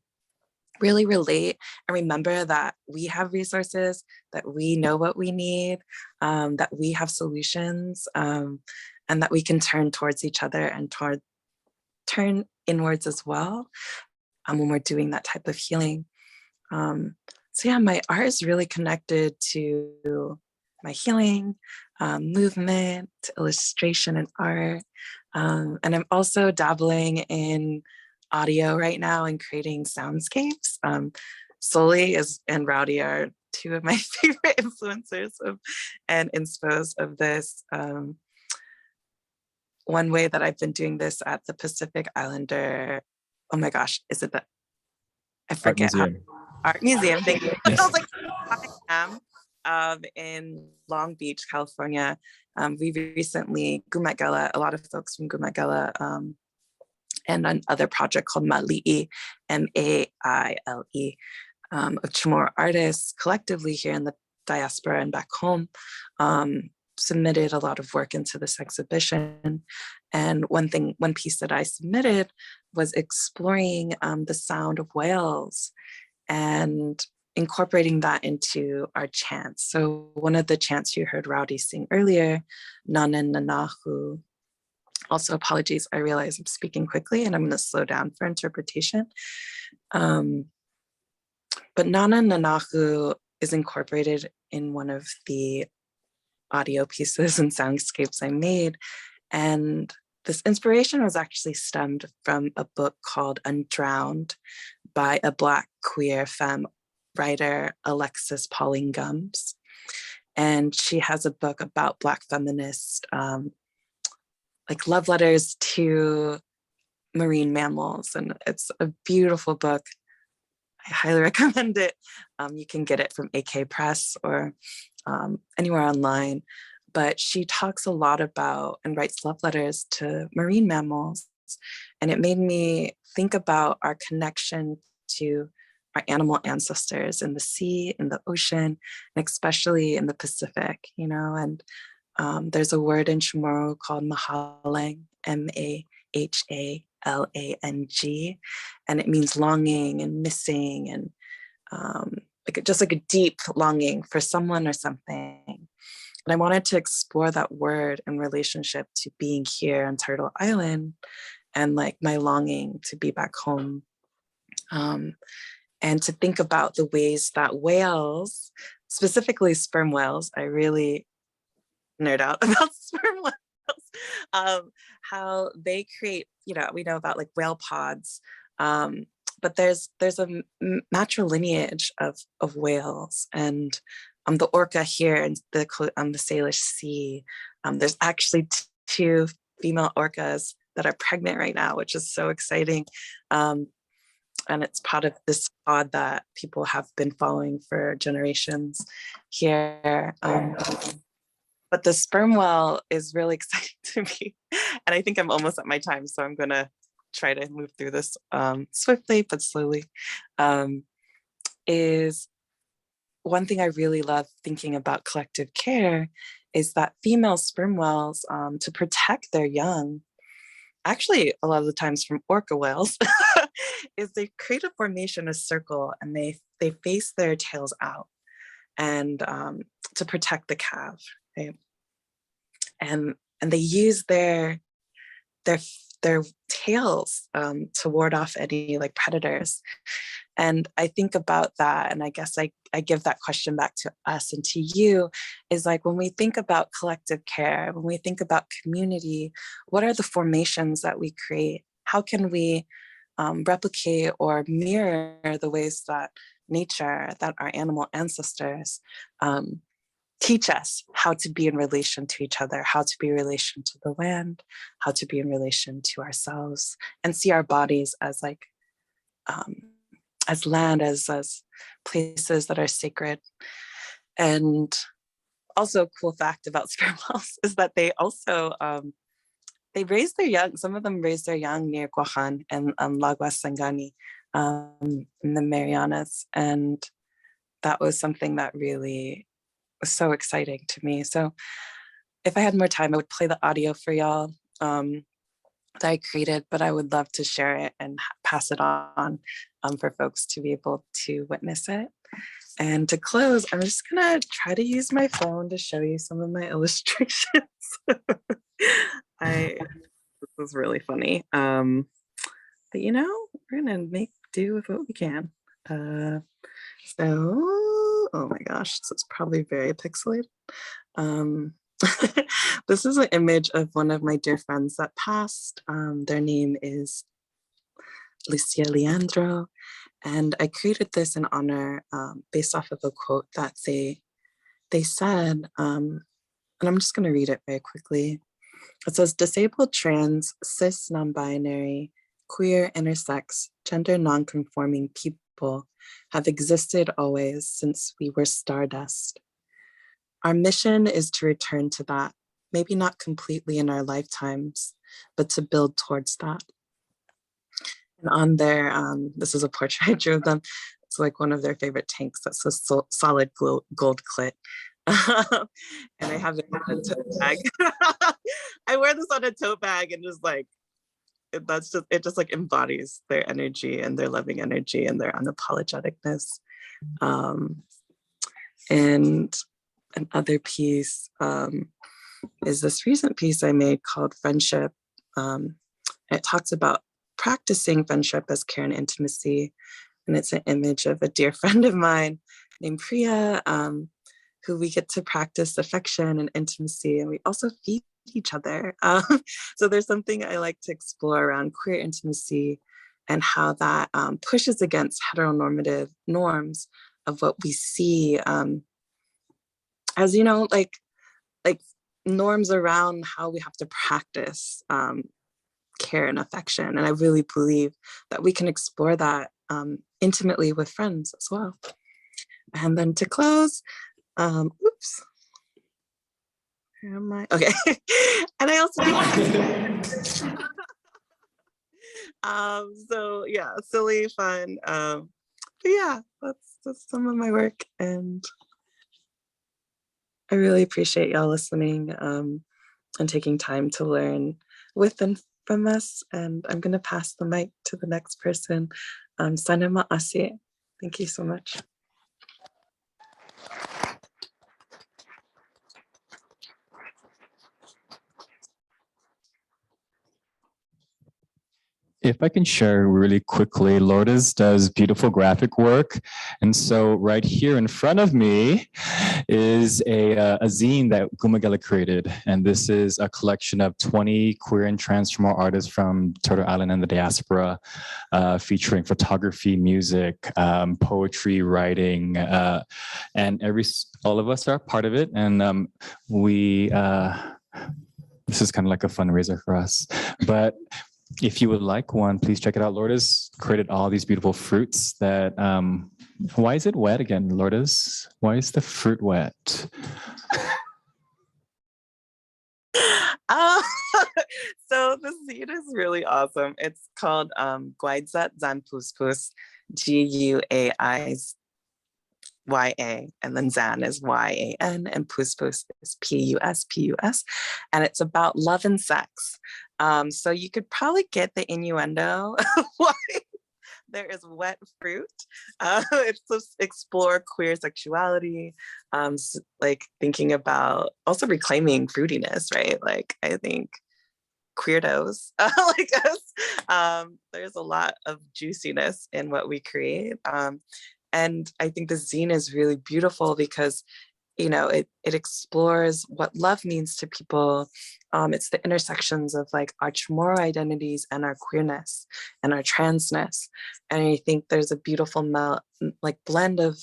really relate and remember that we have resources, that we know what we need, that we have solutions, and that we can turn towards each other and turn inwards as well. When we're doing that type of healing. So yeah, my art is really connected to my healing, movement, illustration and art. And I'm also dabbling in audio right now and creating soundscapes. Soleil and Rowdy are two of my favorite influencers and inspos of this. One way that I've been doing this at the Pacific Islander, oh my gosh, is it I forget. Art Museum, thank you. Yes. I was like, I am in Long Beach, California. We recently, Guma Gela, a lot of folks from Guma Gela, and another project called Mali'i, M-A-I-L-E, of Chamorro artists collectively here in the diaspora and back home, submitted a lot of work into this exhibition. And one piece that I submitted was exploring the sound of whales and incorporating that into our chants. So one of the chants you heard Rowdy sing earlier, Nanan Nahu. Also apologies, I realize I'm speaking quickly and I'm going to slow down for interpretation. But Nanan Nahu is incorporated in one of the audio pieces and soundscapes I made. And this inspiration was actually stemmed from a book called Undrowned by a Black queer femme writer, Alexis Pauline Gumbs. And she has a book about Black feminist, like love letters to marine mammals. And it's a beautiful book. I highly recommend it. You can get it from AK Press or anywhere online. But she talks a lot about and writes love letters to marine mammals. And it made me think about our connection to our animal ancestors in the sea, in the ocean, and especially in the Pacific, you know. And there's a word in Chamorro called mahalang, M-A-H-A-L-A-N-G, and it means longing and missing and just like a deep longing for someone or something. And I wanted to explore that word in relationship to being here on Turtle Island and like my longing to be back home. And to think about the ways that whales, specifically sperm whales, I really nerd out about sperm whales, how they create, you know, we know about like whale pods, but there's a matrilineage of whales. And the orca here in the Salish Sea, there's actually two female orcas that are pregnant right now, which is so exciting. And it's part of this pod that people have been following for generations here. But the sperm whale is really exciting to me. And I think I'm almost at my time, so I'm gonna try to move through this swiftly but slowly. Is one thing I really love thinking about collective care is that female sperm whales, to protect their young, actually a lot of the times from orca whales, is they create a formation, a circle, and they face their tails out and to protect the calf, right? And they use their tails to ward off any like predators. And I think about that, and I guess I give that question back to us and to you, is like, when we think about collective care, when we think about community, what are the formations that we create? How can we replicate or mirror the ways that nature, that our animal ancestors teach us how to be in relation to each other, how to be in relation to the land, how to be in relation to ourselves, and see our bodies as like, as land, as places that are sacred. And also a cool fact about sperm whales is that they also, they raise their young, some of them raise their young near Guajan and Lagua Sangani in the Marianas. And that was something that really was so exciting to me. So if I had more time, I would play the audio for y'all that I created, but I would love to share it and pass it on for folks to be able to witness it. And to close, I'm just gonna try to use my phone to show you some of my illustrations. This was really funny. But you know, we're gonna make do with what we can. So, oh my gosh, this is probably very pixelated. This is an image of one of my dear friends that passed. Their name is Lucia Leandro. And I created this in honor, based off of a quote that they said, and I'm just gonna read it very quickly. It says, disabled, trans, cis, non-binary, queer, intersex, gender non-conforming people have existed always since we were stardust. Our mission is to return to that, maybe not completely in our lifetimes, but to build towards that. And on there, this is a portrait I drew of them. It's like one of their favorite tanks that says solid gold clit. And I have it in a tote bag. I wear this on a tote bag and just like, it just like embodies their energy and their loving energy and their unapologeticness. And another piece is this recent piece I made called Friendship. It talks about practicing friendship as care and intimacy. And it's an image of a dear friend of mine named Priya, who we get to practice affection and intimacy, and we also feed each other. So there's something I like to explore around queer intimacy and how that pushes against heteronormative norms of what we see as, you know, like norms around how we have to practice care and affection. And I really believe that we can explore that intimately with friends as well. And then to close, oops, where am I? Okay. And I also so yeah, silly, fun. But yeah, that's some of my work, and I really appreciate y'all listening and taking time to learn with and from us. And I'm gonna pass the mic to the next person. Sana Ma'asi. Thank you so much. If I can share really quickly, Lourdes does beautiful graphic work. And so right here in front of me is a zine that Guma Gela created. And this is a collection of 20 queer and transformer artists from Turtle Island and the diaspora, featuring photography, music, poetry, writing, and all of us are part of it. And this is kind of like a fundraiser for us. But if you would like one, please check it out. Lourdes created all these beautiful fruits that, why is it wet again, Lourdes? Why is the fruit wet? So this zine is really awesome. It's called Guaidzat Zan Puspus, Guaiya, and then Zan is YAN, and Puspus is PUS, and it's about love and sex. So you could probably get the innuendo of why there is wet fruit. It's to explore queer sexuality, like thinking about also reclaiming fruitiness, right? Like I think queerdos like us There's a lot of juiciness in what we create. And I think the zine is really beautiful because, you know, it explores what love means to people. It's the intersections of like our Chamorro identities and our queerness and our transness. And I think there's a beautiful blend of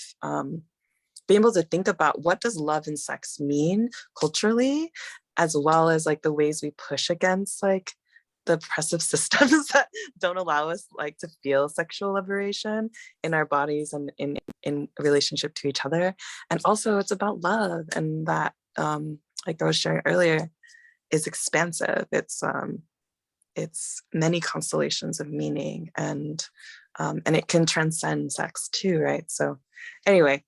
being able to think about what does love and sex mean culturally, as well as like the ways we push against like the oppressive systems that don't allow us like to feel sexual liberation in our bodies and in relationship to each other. And also it's about love, and that like I was sharing earlier is expansive. It's many constellations of meaning, and it can transcend sex too, right? So anyway,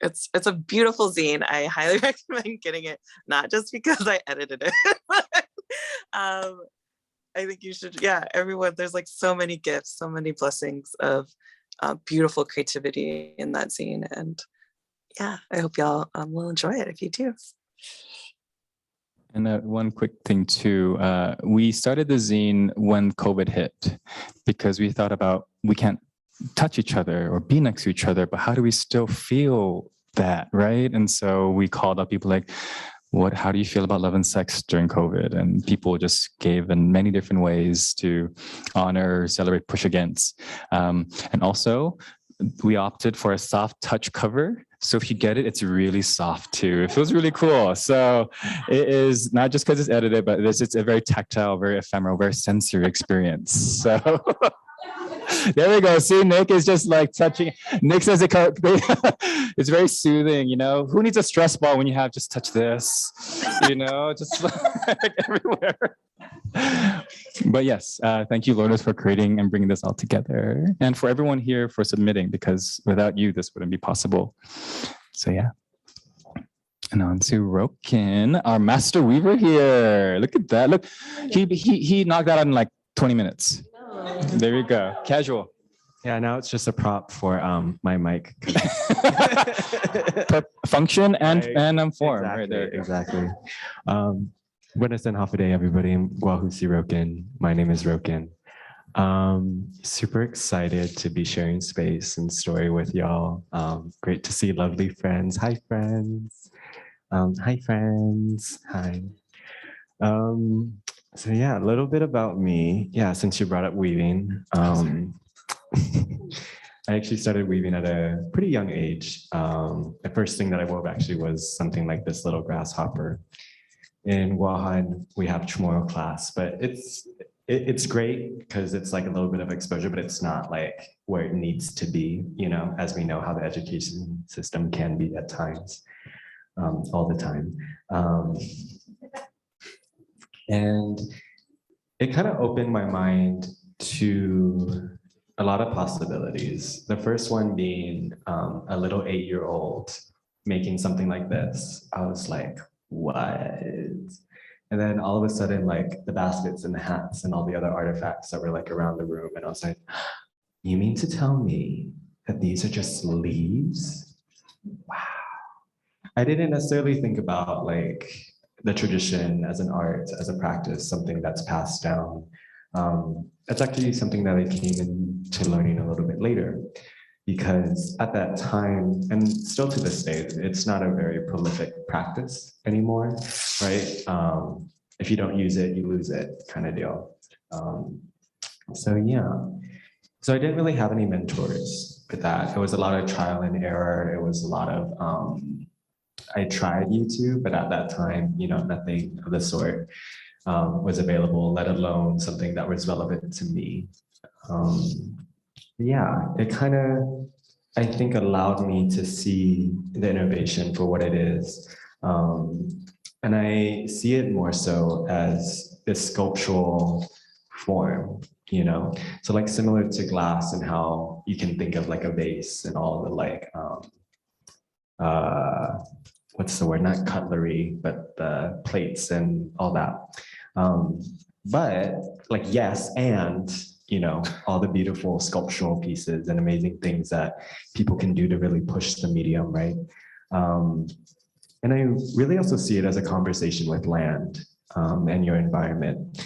it's a beautiful zine. I highly recommend getting it, not just because I edited it, but I think you should, everyone, there's like so many gifts, so many blessings of beautiful creativity in that zine. And yeah, I hope y'all will enjoy it if you do. And one quick thing too, we started the zine when COVID hit, because we thought about, we can't touch each other or be next to each other, but how do we still feel that, right? And so we called up people like, how do you feel about love and sex during COVID? And people just gave in many different ways to honor, celebrate, push against. And also we opted for a soft touch cover. So if you get it, it's really soft too. It feels really cool. So it is not just because it's edited, but it's a very tactile, very ephemeral, very sensory experience. So there we go. See, Nick is just like touching. Nick says it's very soothing, you know. Who needs a stress ball when you have just touch this, you know, just like everywhere. But yes, thank you, Lourdes, for creating and bringing this all together, and for everyone here for submitting, because without you, this wouldn't be possible. So yeah. And on to Rokin, our master weaver here. Look at that. Look, he knocked that out in like 20 minutes. There you go. Casual. Yeah, now it's just a prop for my mic. Function and form. Exactly, right there. Exactly. Buenas and Hafa Day, everybody. Wahusi Rokin. My name is Rokin. Super excited to be sharing space and story with y'all. Great to see lovely friends. Hi, friends. Hi, friends. Hi. So yeah, a little bit about me. Yeah, since you brought up weaving, I actually started weaving at a pretty young age. The first thing that I wove actually was something like this little grasshopper. In Wuhan, we have Chamorro class, but it's great because it's like a little bit of exposure, but it's not like where it needs to be, you know, as we know how the education system can be at times, all the time. And it kind of opened my mind to a lot of possibilities. The first one being a little 8-year-old making something like this. I was like, what? And then all of a sudden, like the baskets and the hats and all the other artifacts that were like around the room. And I was like, you mean to tell me that these are just leaves? Wow. I didn't necessarily think about like the tradition as an art, as a practice, something that's passed down. That's actually something that I came into learning a little bit later, because at that time, and still to this day, it's not a very prolific practice anymore, right? If you don't use it, you lose it kind of deal. So yeah, so I didn't really have any mentors with that. It was a lot of trial and error. It was a lot of, I tried YouTube, but at that time, you know, nothing of the sort was available, let alone something that was relevant to me. Yeah, it kind of, I think, allowed me to see the innovation for what it is. And I see it more so as a sculptural form, you know? So like similar to glass and how you can think of like a vase and all the like, what's the word? Not cutlery, but the plates and all that. But like, yes, and you know, all the beautiful sculptural pieces and amazing things that people can do to really push the medium, right? And I really also see it as a conversation with land and your environment.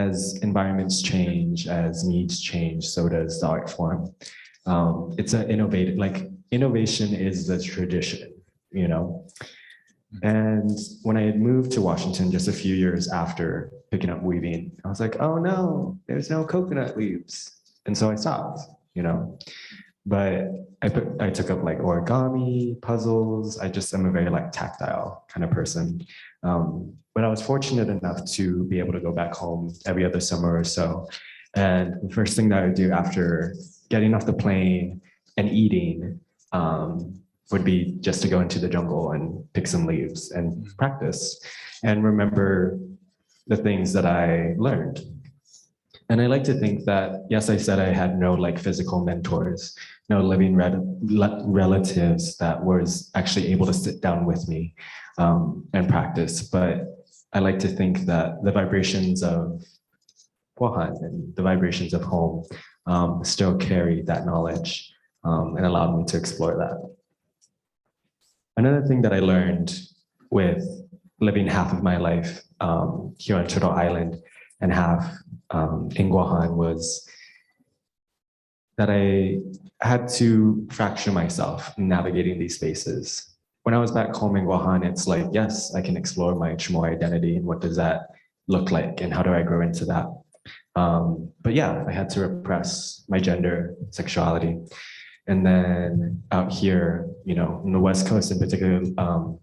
as environments change, as needs change, so does the art form. It's an innovative, like innovation is the tradition, you know? And when I had moved to Washington just a few years after picking up weaving, I was like, oh no, there's no coconut leaves. And so I stopped, you know? But I took up like origami, puzzles. I just am a very like tactile kind of person. But I was fortunate enough to be able to go back home every other summer or so. And the first thing that I would do after getting off the plane and eating would be just to go into the jungle and pick some leaves and practice and remember the things that I learned. And I like to think that, yes, I said I had no like physical mentors, no living relatives that was actually able to sit down with me and practice. But I like to think that the vibrations of Wuhan and the vibrations of home still carry that knowledge and allowed me to explore that. Another thing that I learned with living half of my life here on Turtle Island and half in Wuhan was that I had to fracture myself in navigating these spaces. When I was back home in Wuhan, it's like, yes, I can explore my Chamorro identity and what does that look like and how do I grow into that? But yeah, I had to repress my gender, sexuality. And then out here, you know, in the West Coast in particular,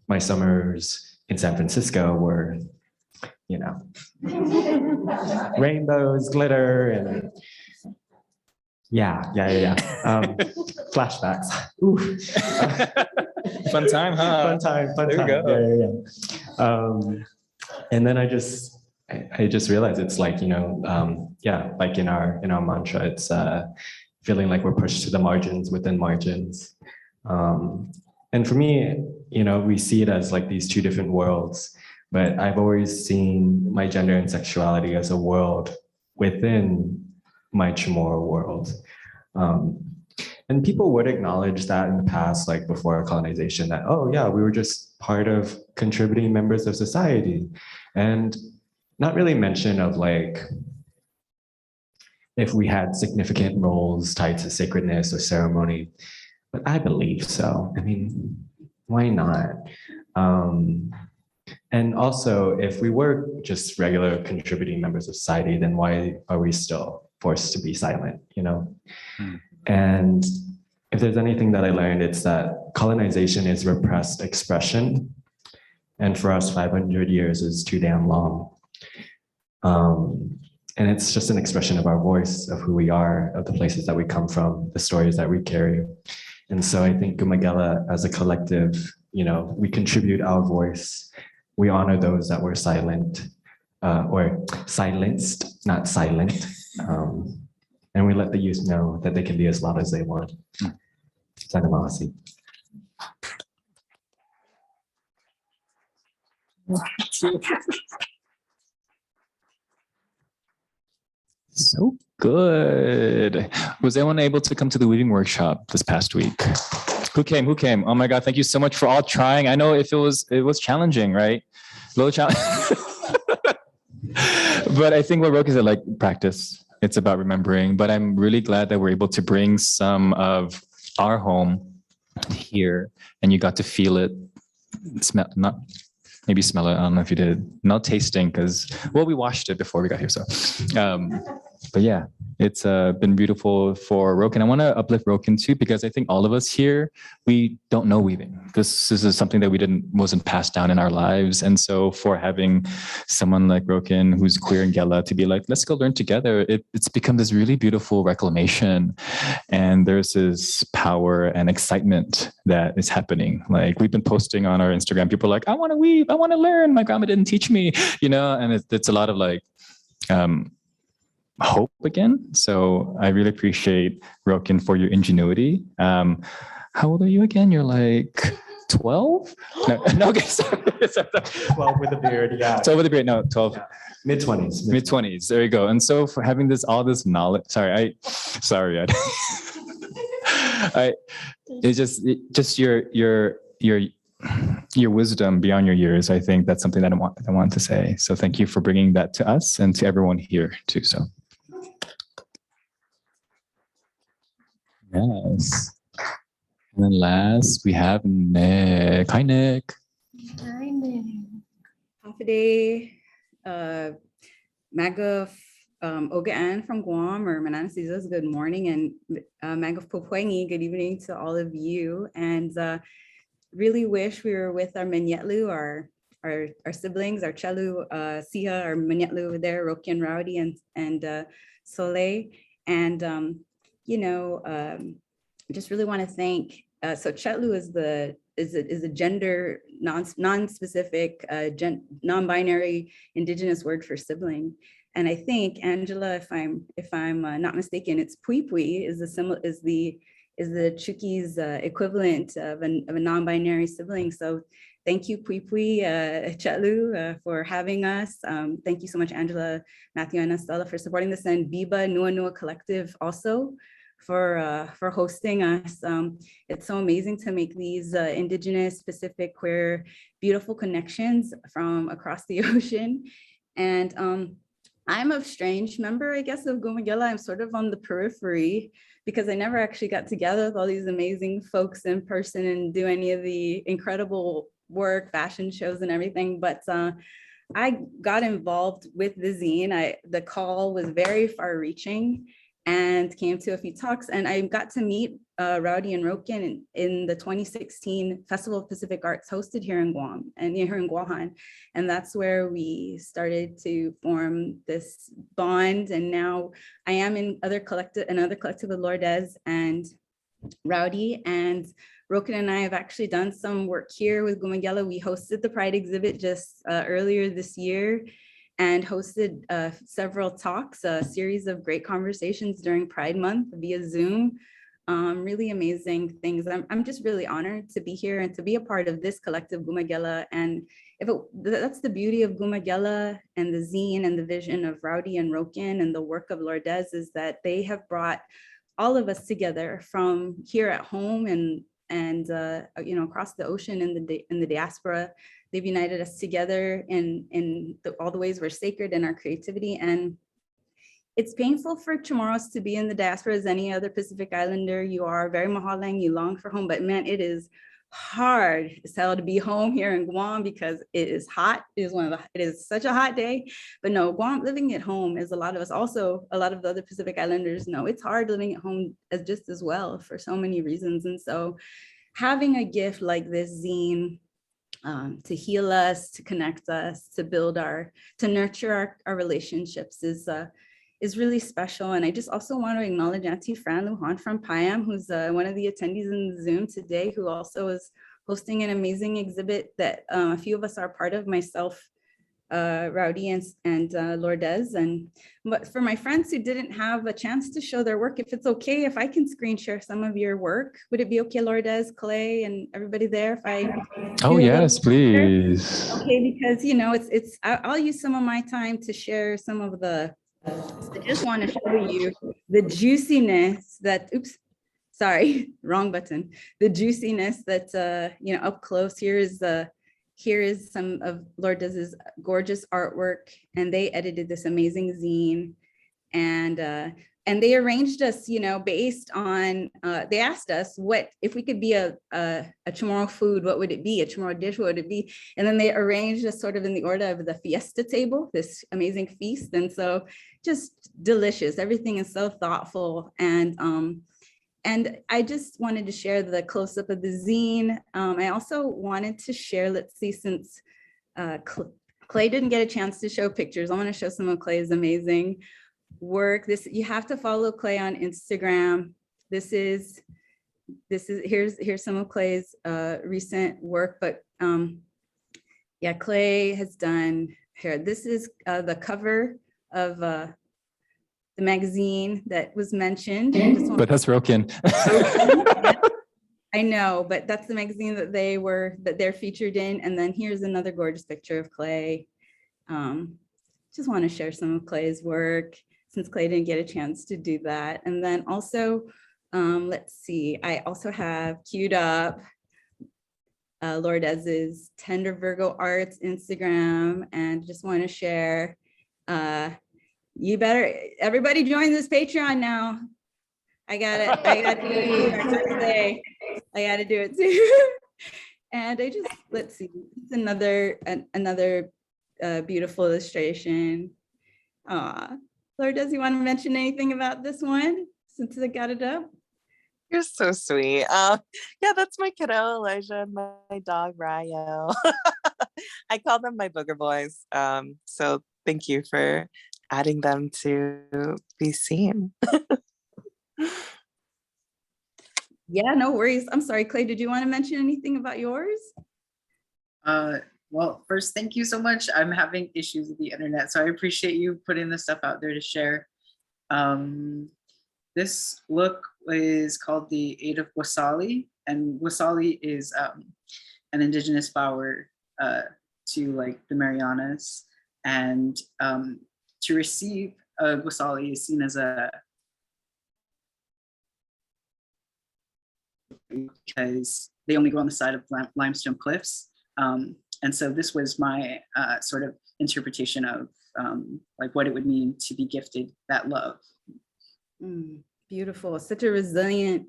my summers in San Francisco were, you know, rainbows, glitter, and yeah. Flashbacks. Ooh. Fun time, huh? Fun time. There you go. Yeah. And then I just realized it's like, you know, like in our mantra, it's feeling like we're pushed to the margins within margins. And for me, you know, we see it as like these two different worlds, but I've always seen my gender and sexuality as a world within my Chamorro world. And people would acknowledge that in the past, like before colonization, that, oh yeah, we were just part of contributing members of society. And not really mention of like, if we had significant roles tied to sacredness or ceremony, but I believe so. I mean, why not? And also, if we were just regular contributing members of society, then why are we still forced to be silent, you know? And if there's anything that I learned, it's that colonization is repressed expression. And for us, 500 years is too damn long. And it's just an expression of our voice, of who we are, of the places that we come from, the stories that we carry. And so I think Guma Gela as a collective, you know, we contribute our voice. We honor those that were silent or silenced, not silent. And we let the youth know that they can be as loud as they want. Sanamasi. So good. Was anyone able to come to the weaving workshop this past week? Who came? Oh my God, thank you so much for all trying. I know if it was challenging, right? A little challenge. But I think what Roke is like practice. It's about remembering, but I'm really glad that we're able to bring some of our home here and you got to feel it, smell it. I don't know if you did. Not tasting because, well, we washed it before we got here. So, but yeah, it's been beautiful for Roken. I want to uplift Roken too, because I think all of us here, we don't know weaving. This is something that wasn't passed down in our lives. And so for having someone like Roken, who's queer and Gela, to be like, let's go learn together. It's become this really beautiful reclamation. And there's this power and excitement that is happening. Like we've been posting on our Instagram, people are like, I want to weave. I want to learn. My grandma didn't teach me, you know, and it's a lot of like hope again. So I really appreciate Roken for your ingenuity. How old are you again? You're like 12? No, okay, sorry. 12 with a beard, yeah. 12 with a beard, no, 12. Yeah. Mid-20s. Mid-20s, there you go. And so for having all this knowledge, it's just your your wisdom beyond your years. I think that's something that I want to say. So thank you for bringing that to us and to everyone here too. So yes. And then last we have Nick. Hi, Nick. Hi, Nick. Hafaday, Magaf Ogaan from Guam, or Mananasiza's good morning, and Magaf Popwengi, good evening to all of you. And really wish we were with our Menyetlu, our siblings, our Chelu, Siha, our Menyetlu there, Roki and Rowdy, and Soleil. And, you know, just really want to thank, so Chetlu is a gender non-specific, non-binary indigenous word for sibling. And I think, Angela, if I'm not mistaken, it's Pui Pui is the Chuki's equivalent of a non-binary sibling. So thank you, Pui Pui, Chetlu, for having us. Thank you so much, Angela, Matthew, and Estella for supporting this, and Biba Nua Nua Collective also for hosting us. It's so amazing to make these indigenous, specific, queer, beautiful connections from across the ocean. And I'm a strange member, I guess, of Guma Gela. I'm sort of on the periphery because I never actually got together with all these amazing folks in person and do any of the incredible work, fashion shows and everything. But I got involved with the zine. The call was very far reaching and came to a few talks, and I got to meet Rowdy and Rokin in the 2016 Festival of Pacific Arts hosted here in Guam and here in Guahan. And that's where we started to form this bond. And now I am in another collective with Lourdes and Rowdy, and Rokin and I have actually done some work here with Guma Gela. We hosted the Pride exhibit just earlier this year, and hosted several talks, a series of great conversations during Pride Month via Zoom. Really amazing things. I'm just really honored to be here and to be a part of this collective Guma Gela. And that's the beauty of Guma Gela and the zine and the vision of Rowdy and Rokin and the work of Lourdes is that they have brought all of us together from here at home and you know, across the ocean in the diaspora. They've united us together in all the ways we're sacred in our creativity. And it's painful for Chamorros to be in the diaspora as any other Pacific Islander. You are very mahalang, you long for home, but man, it is hard as hell to be home here in Guam because it is hot. It is such a hot day. But no, Guam, living at home, as a lot of us, also a lot of the other Pacific Islanders know, it's hard living at home just as well for so many reasons. And so having a gift like this zine to heal us, to connect us, to build to nurture our relationships is really special. And I just also want to acknowledge Auntie Fran Lujan from Payam, who's one of the attendees in the Zoom today, who also is hosting an amazing exhibit that a few of us are part of, myself, Rowdy and Lourdes. But for my friends who didn't have a chance to show their work, if it's okay, if I can screen share some of your work, would it be okay, Lourdes, Clay, and everybody there? If I oh yes, please. Okay, because you know I'll use some of my time to share some of the. I just want to show you the juiciness that. Oops, sorry, wrong button. The juiciness that you know, up close. Here is some of Lourdes's gorgeous artwork, and they edited this amazing zine, and they arranged us, you know, based on, they asked us what, if we could be a Chamorro food, what would it be? A Chamorro dish, what would it be? And then they arranged us sort of in the order of the fiesta table, this amazing feast. And so just delicious, everything is so thoughtful. And I just wanted to share the close-up of the zine. I also wanted to share, let's see, since Clay didn't get a chance to show pictures, I want to show some of Clay's amazing work. You have to follow Clay on Instagram. Here's some of Clay's recent work, but yeah, Clay has done here. This is the cover of the magazine that was mentioned. But that's Rokin. I know, but that's the magazine that they're featured in. And then here's another gorgeous picture of Clay. Just want to share some of Clay's work since Clay didn't get a chance to do that. And then also, let's see, I also have queued up Lourdes's Tender Virgo Arts Instagram, and just want to share. Everybody join this Patreon now. I gotta do it too. And let's see, it's another beautiful illustration. Lourdes, you want to mention anything about this one since I got it up? You're so sweet. Yeah, that's my kiddo, Elijah, and my dog, Ryo. I call them my booger boys. So thank you for adding them to be seen. Yeah, no worries. I'm sorry, Clay, did you want to mention anything about yours? Well, first, thank you so much. I'm having issues with the internet, so I appreciate you putting this stuff out there to share. This look is called the Aid of Wasali, and Wasali is an indigenous flower to like the Marianas, and to receive a Wasali is seen as because they only grow on the side of limestone cliffs. And so this was my sort of interpretation of like what it would mean to be gifted that love. Beautiful, such a resilient,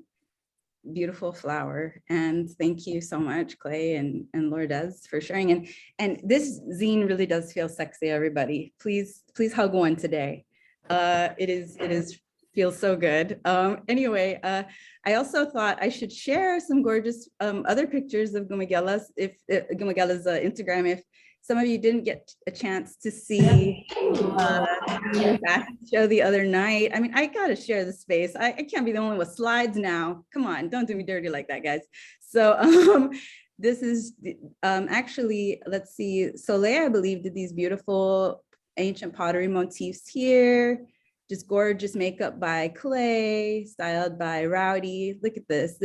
beautiful flower. And thank you so much, Clay and Lourdes, for sharing. And this zine really does feel sexy, everybody. Please hug one today. It feels so good. Anyway, I also thought I should share some gorgeous other pictures of Guma Gela's Instagram. If some of you didn't get a chance to see the fashion show the other night, I mean, I gotta share the space. I can't be the only one with slides now. Come on, don't do me dirty like that, guys. So this is actually, let's see, Soleil, I believe, did these beautiful ancient pottery motifs here. Just gorgeous makeup by Clay, styled by Rowdy. Look at this.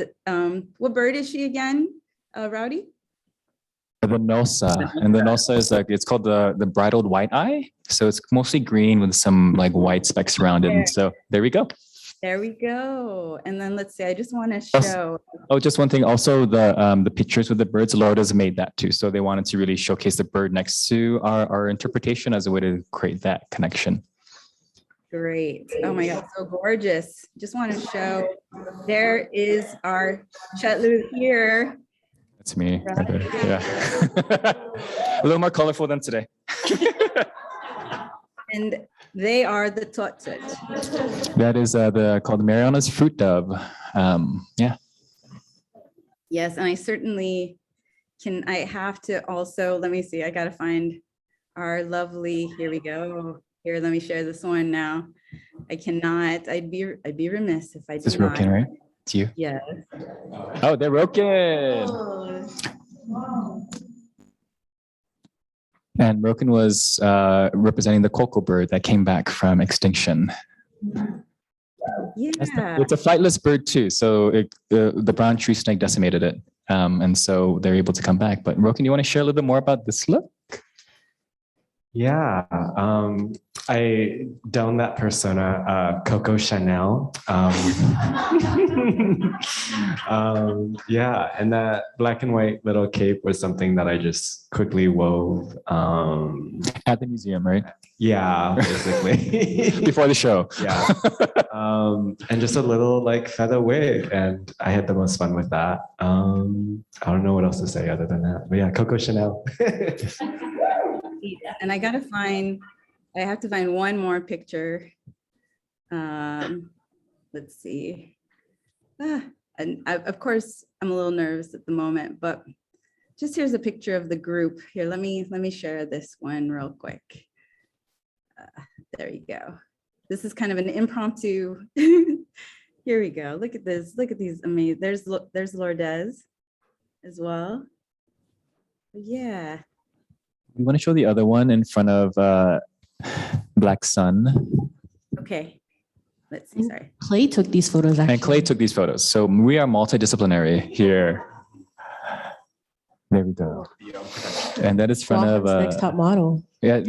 What bird is she again, Rowdy? The Nosa, and the Nosa is like, it's called the bridled white eye. So it's mostly green with some like white specks around it. And so there we go. There we go. And then let's see, I just want to show. Oh, just one thing. Also, the pictures with the birds, Lourdes made that too. So they wanted to really showcase the bird next to our interpretation as a way to create that connection. Great. Oh my God, so gorgeous. Just want to show, there is our Chetlu here. That's me. Okay. Yeah. A little more colorful than today. And they are the Totut. That is called Mariana's fruit dove. Yeah. Yes, and I certainly can, I have to also, let me see, I got to find our lovely, here we go. Here, let me share this one now. I cannot, I'd be remiss if I did not. Roken, right? It's you. Yes. Oh, they're Roken. And Roken was representing the cocoa bird that came back from extinction. Yeah. It's a flightless bird too. So the brown tree snake decimated it. And so they're able to come back. But Roken, you want to share a little bit more about this look? Yeah, I donned that persona, Coco Chanel. Yeah, and that black and white little cape was something that I just quickly wove. At the museum, right? Yeah, basically. Before the show. Yeah. And just a little like feather wig, and I had the most fun with that. I don't know what else to say other than that, but yeah, Coco Chanel. And I have to find one more picture. Let's see. And of course, I'm a little nervous at the moment, but just here's a picture of the group. Here, let me share this one real quick. There you go. This is kind of an impromptu. Here we go. Look at this. Look at these amazing. There's Lourdes as well. Yeah. You want to show the other one in front of Black Sun? Okay. Let's see. Sorry. Clay took these photos actually. And Clay took these photos. So we are multidisciplinary here. There we go. And that is front of next top model. Yeah,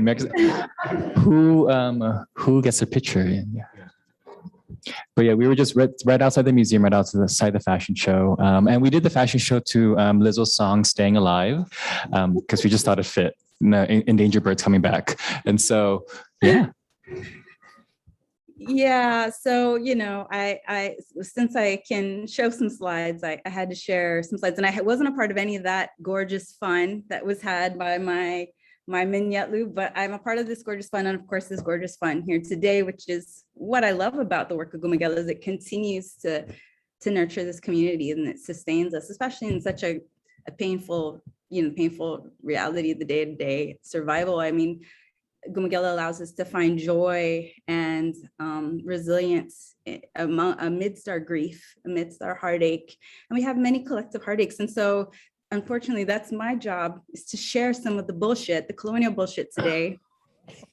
who gets a picture? Yeah. But yeah, we were just right outside the museum, right outside the fashion show. And we did the fashion show to Lizzo's song, Staying Alive, because we just thought it fit. Endangered birds coming back. And so, yeah. Yeah, so I since I can show some slides, I had to share some slides, and I wasn't a part of any of that gorgeous fun that was had by my Minyetlu, but I'm a part of this gorgeous fun, and of course this gorgeous fun here today, which is what I love about the work of Guma Gela, is it continues to nurture this community, and it sustains us, especially in such a painful reality of the day-to-day survival. I mean, Guma Gela allows us to find joy and resilience amidst our grief, amidst our heartache. And we have many collective heartaches. And so, unfortunately, that's my job, is to share some of the bullshit, the colonial bullshit today,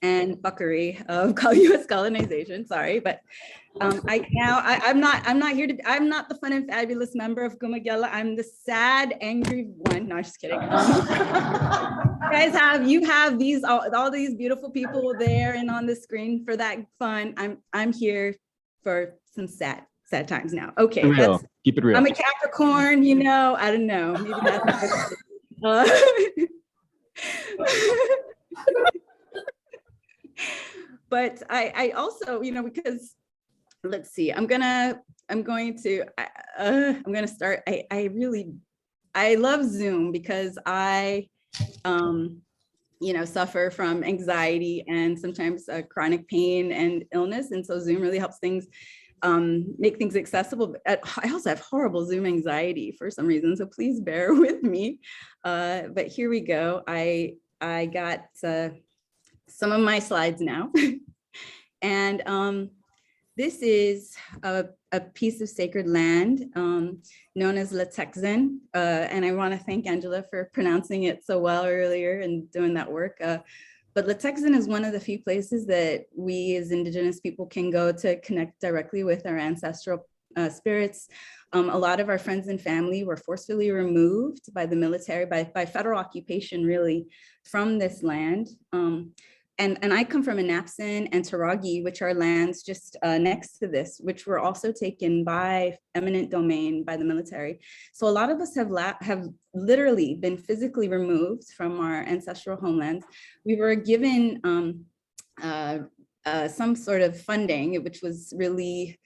and fuckery of US colonization. Sorry, but I'm not the fun and fabulous member of Guma Gela. I'm the sad, angry one. No, just kidding. You have these all these beautiful people there and on the screen for that fun. I'm here for some sad times now. Okay, keep it real. I'm a Capricorn, I don't know. Maybe that's but I also, because let's see, I'm gonna start. I love Zoom because I suffer from anxiety and sometimes chronic pain and illness. And so Zoom really helps things, make things accessible. I also have horrible Zoom anxiety for some reason, so please bear with me. But here we go. I got some of my slides now. And this is a piece of sacred land known as Letexen. And I want to thank Angela for pronouncing it so well earlier and doing that work. But Letexen is one of the few places that we as Indigenous people can go to connect directly with our ancestral spirits. A lot of our friends and family were forcefully removed by the military, by federal occupation, really, from this land. And I come from Anapsan and Taragi, which are lands just next to this, which were also taken by eminent domain by the military. So a lot of us have literally been physically removed from our ancestral homelands. We were given some sort of funding, which was really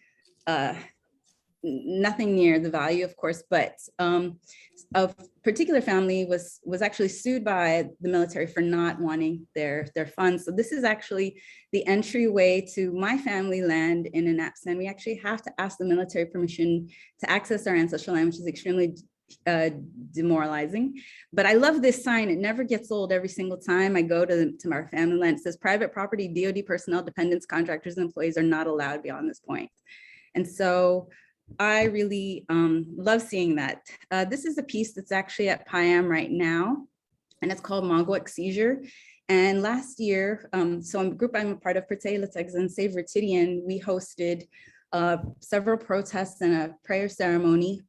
nothing near the value, of course, but a particular family was actually sued by the military for not wanting their funds. So this is actually the entryway to my family land in Anapsan. We actually have to ask the military permission to access our ancestral land, which is extremely demoralizing. But I love this sign. It never gets old. Every single time I go to our family land, it says private property, DoD personnel, dependents, contractors, and employees are not allowed beyond this point. And so I really love seeing that. This is a piece that's actually at Payam right now, and it's called Magwak Seizure. And last year, so a group I'm a part of, Pertei Letexen Save Retidian, we hosted several protests and a prayer ceremony.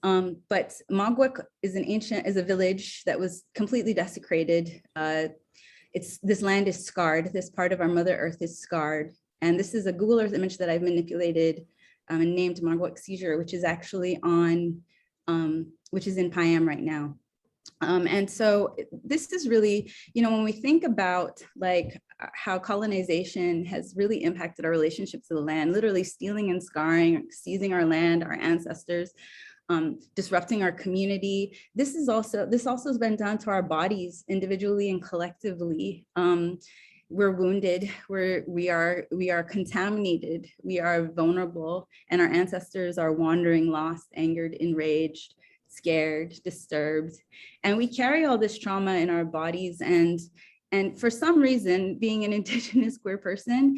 But Magwak is a village that was completely desecrated. This land is scarred. This part of our Mother Earth is scarred. And this is a Google Earth image that I've manipulated and named Magwak Seizure, which is actually which is in Payam right now. And so this is really, when we think about like how colonization has really impacted our relationships to the land, literally stealing and scarring, seizing our land, our ancestors, disrupting our community. This also has been done to our bodies individually and collectively. We're wounded, we are contaminated, we are vulnerable, and our ancestors are wandering, lost, angered, enraged, scared, disturbed. And we carry all this trauma in our bodies. And for some reason, being an Indigenous queer person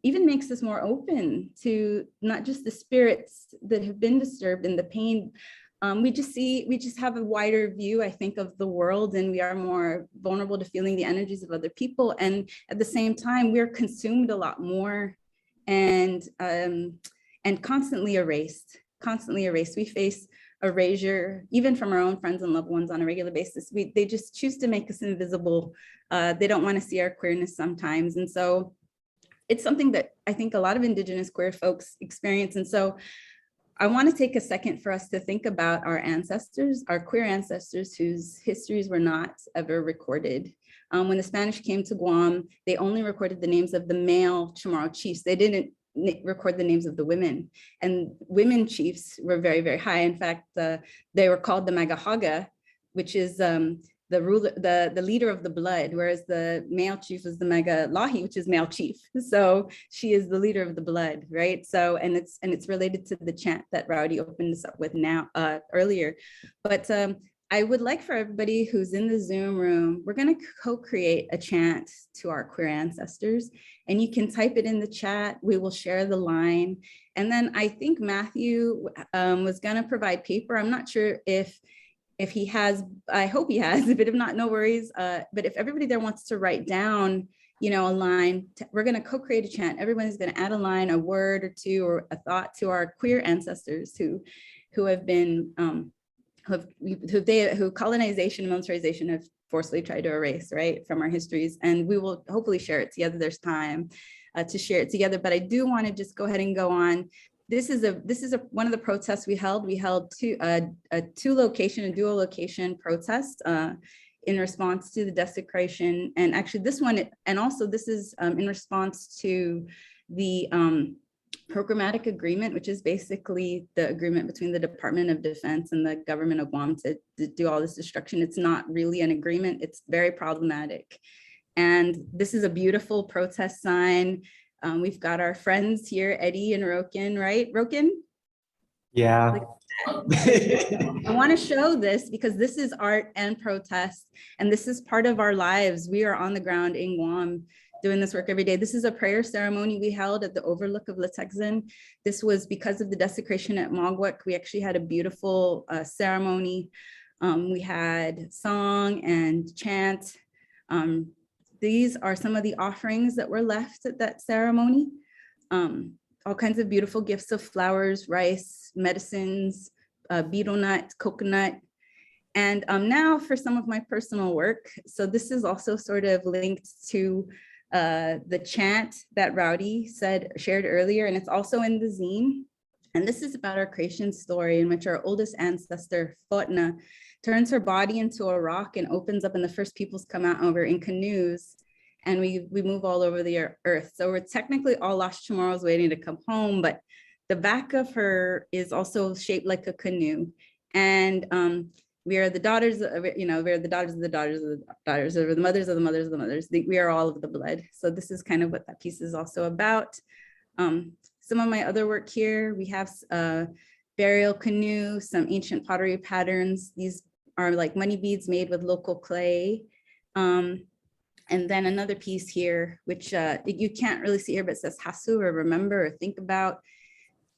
even makes us more open to not just the spirits that have been disturbed and the pain. We just have a wider view, I think, of the world, and we are more vulnerable to feeling the energies of other people. And at the same time, we're consumed a lot more and constantly erased. We face erasure, even from our own friends and loved ones on a regular basis. They just choose to make us invisible. They don't want to see our queerness sometimes. And so it's something that I think a lot of Indigenous queer folks experience. And so I want to take a second for us to think about our ancestors, our queer ancestors whose histories were not ever recorded. When the Spanish came to Guam, they only recorded the names of the male Chamorro chiefs. They didn't record the names of the women, and women chiefs were very, very high. In fact, they were called the Magahaga, which is the ruler, the leader of the blood, whereas the male chief was the Megalahi, which is male chief. So she is the leader of the blood, right? So, and it's related to the chant that Rowdy opened us up with now earlier. But I would like for everybody who's in the Zoom room, we're going to co-create a chant to our queer ancestors, and you can type it in the chat. We will share the line. And then I think Matthew was going to provide paper. I'm not sure if he has, I hope he has, but if not, no worries. But if everybody there wants to write down, a line, we're going to co-create a chant. Everyone's going to add a line, a word or two, or a thought to our queer ancestors who have been, who colonization and militarization have forcefully tried to erase, right, from our histories. And we will hopefully share it together. There's time to share it together, but I do want to just go ahead and go on. This is one of the protests we held. We held a dual location protest in response to the desecration. And actually this one, and also this is in response to the programmatic agreement, which is basically the agreement between the Department of Defense and the government of Guam to do all this destruction. It's not really an agreement. It's very problematic. And this is a beautiful protest sign. We've got our friends here, Eddie and Roken, right? Roken? Yeah. I want to show this because this is art and protest, and this is part of our lives. We are on the ground in Guam doing this work every day. This is a prayer ceremony we held at the overlook of Letexan. This was because of the desecration at Mogwek. We actually had a beautiful ceremony. We had song and chant. These are some of the offerings that were left at that ceremony. All kinds of beautiful gifts of flowers, rice, medicines, betel nut, coconut. And now for some of my personal work. So this is also sort of linked to the chant that Rowdy shared earlier, and it's also in the zine. And this is about our creation story in which our oldest ancestor, Fotna, turns her body into a rock and opens up, and the first peoples come out over in canoes, and we move all over the earth. So we're technically all lost Chamorros waiting to come home, but the back of her is also shaped like a canoe. And we are the daughters, we're the daughters of the daughters of the daughters, or the mothers of the mothers of the mothers. We are all of the blood. So this is kind of what that piece is also about. Some of my other work here, we have burial canoe, some ancient pottery patterns. These are like money beads made with local clay. And then another piece here, which you can't really see here, but it says Hasu, or remember, or think about.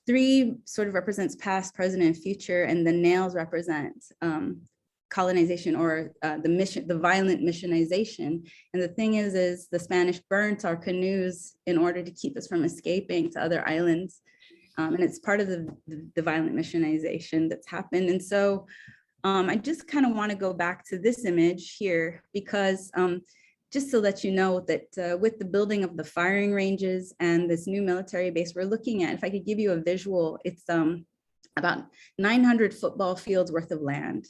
3 sort of represents past, present, and future, and the nails represent colonization, or the violent missionization. And the thing is the Spanish burnt our canoes in order to keep us from escaping to other islands. And it's part of the violent missionization that's happened. And so I just kind of want to go back to this image here, because just to let you know that with the building of the firing ranges and this new military base we're looking at, if I could give you a visual, it's about 900 football fields worth of land.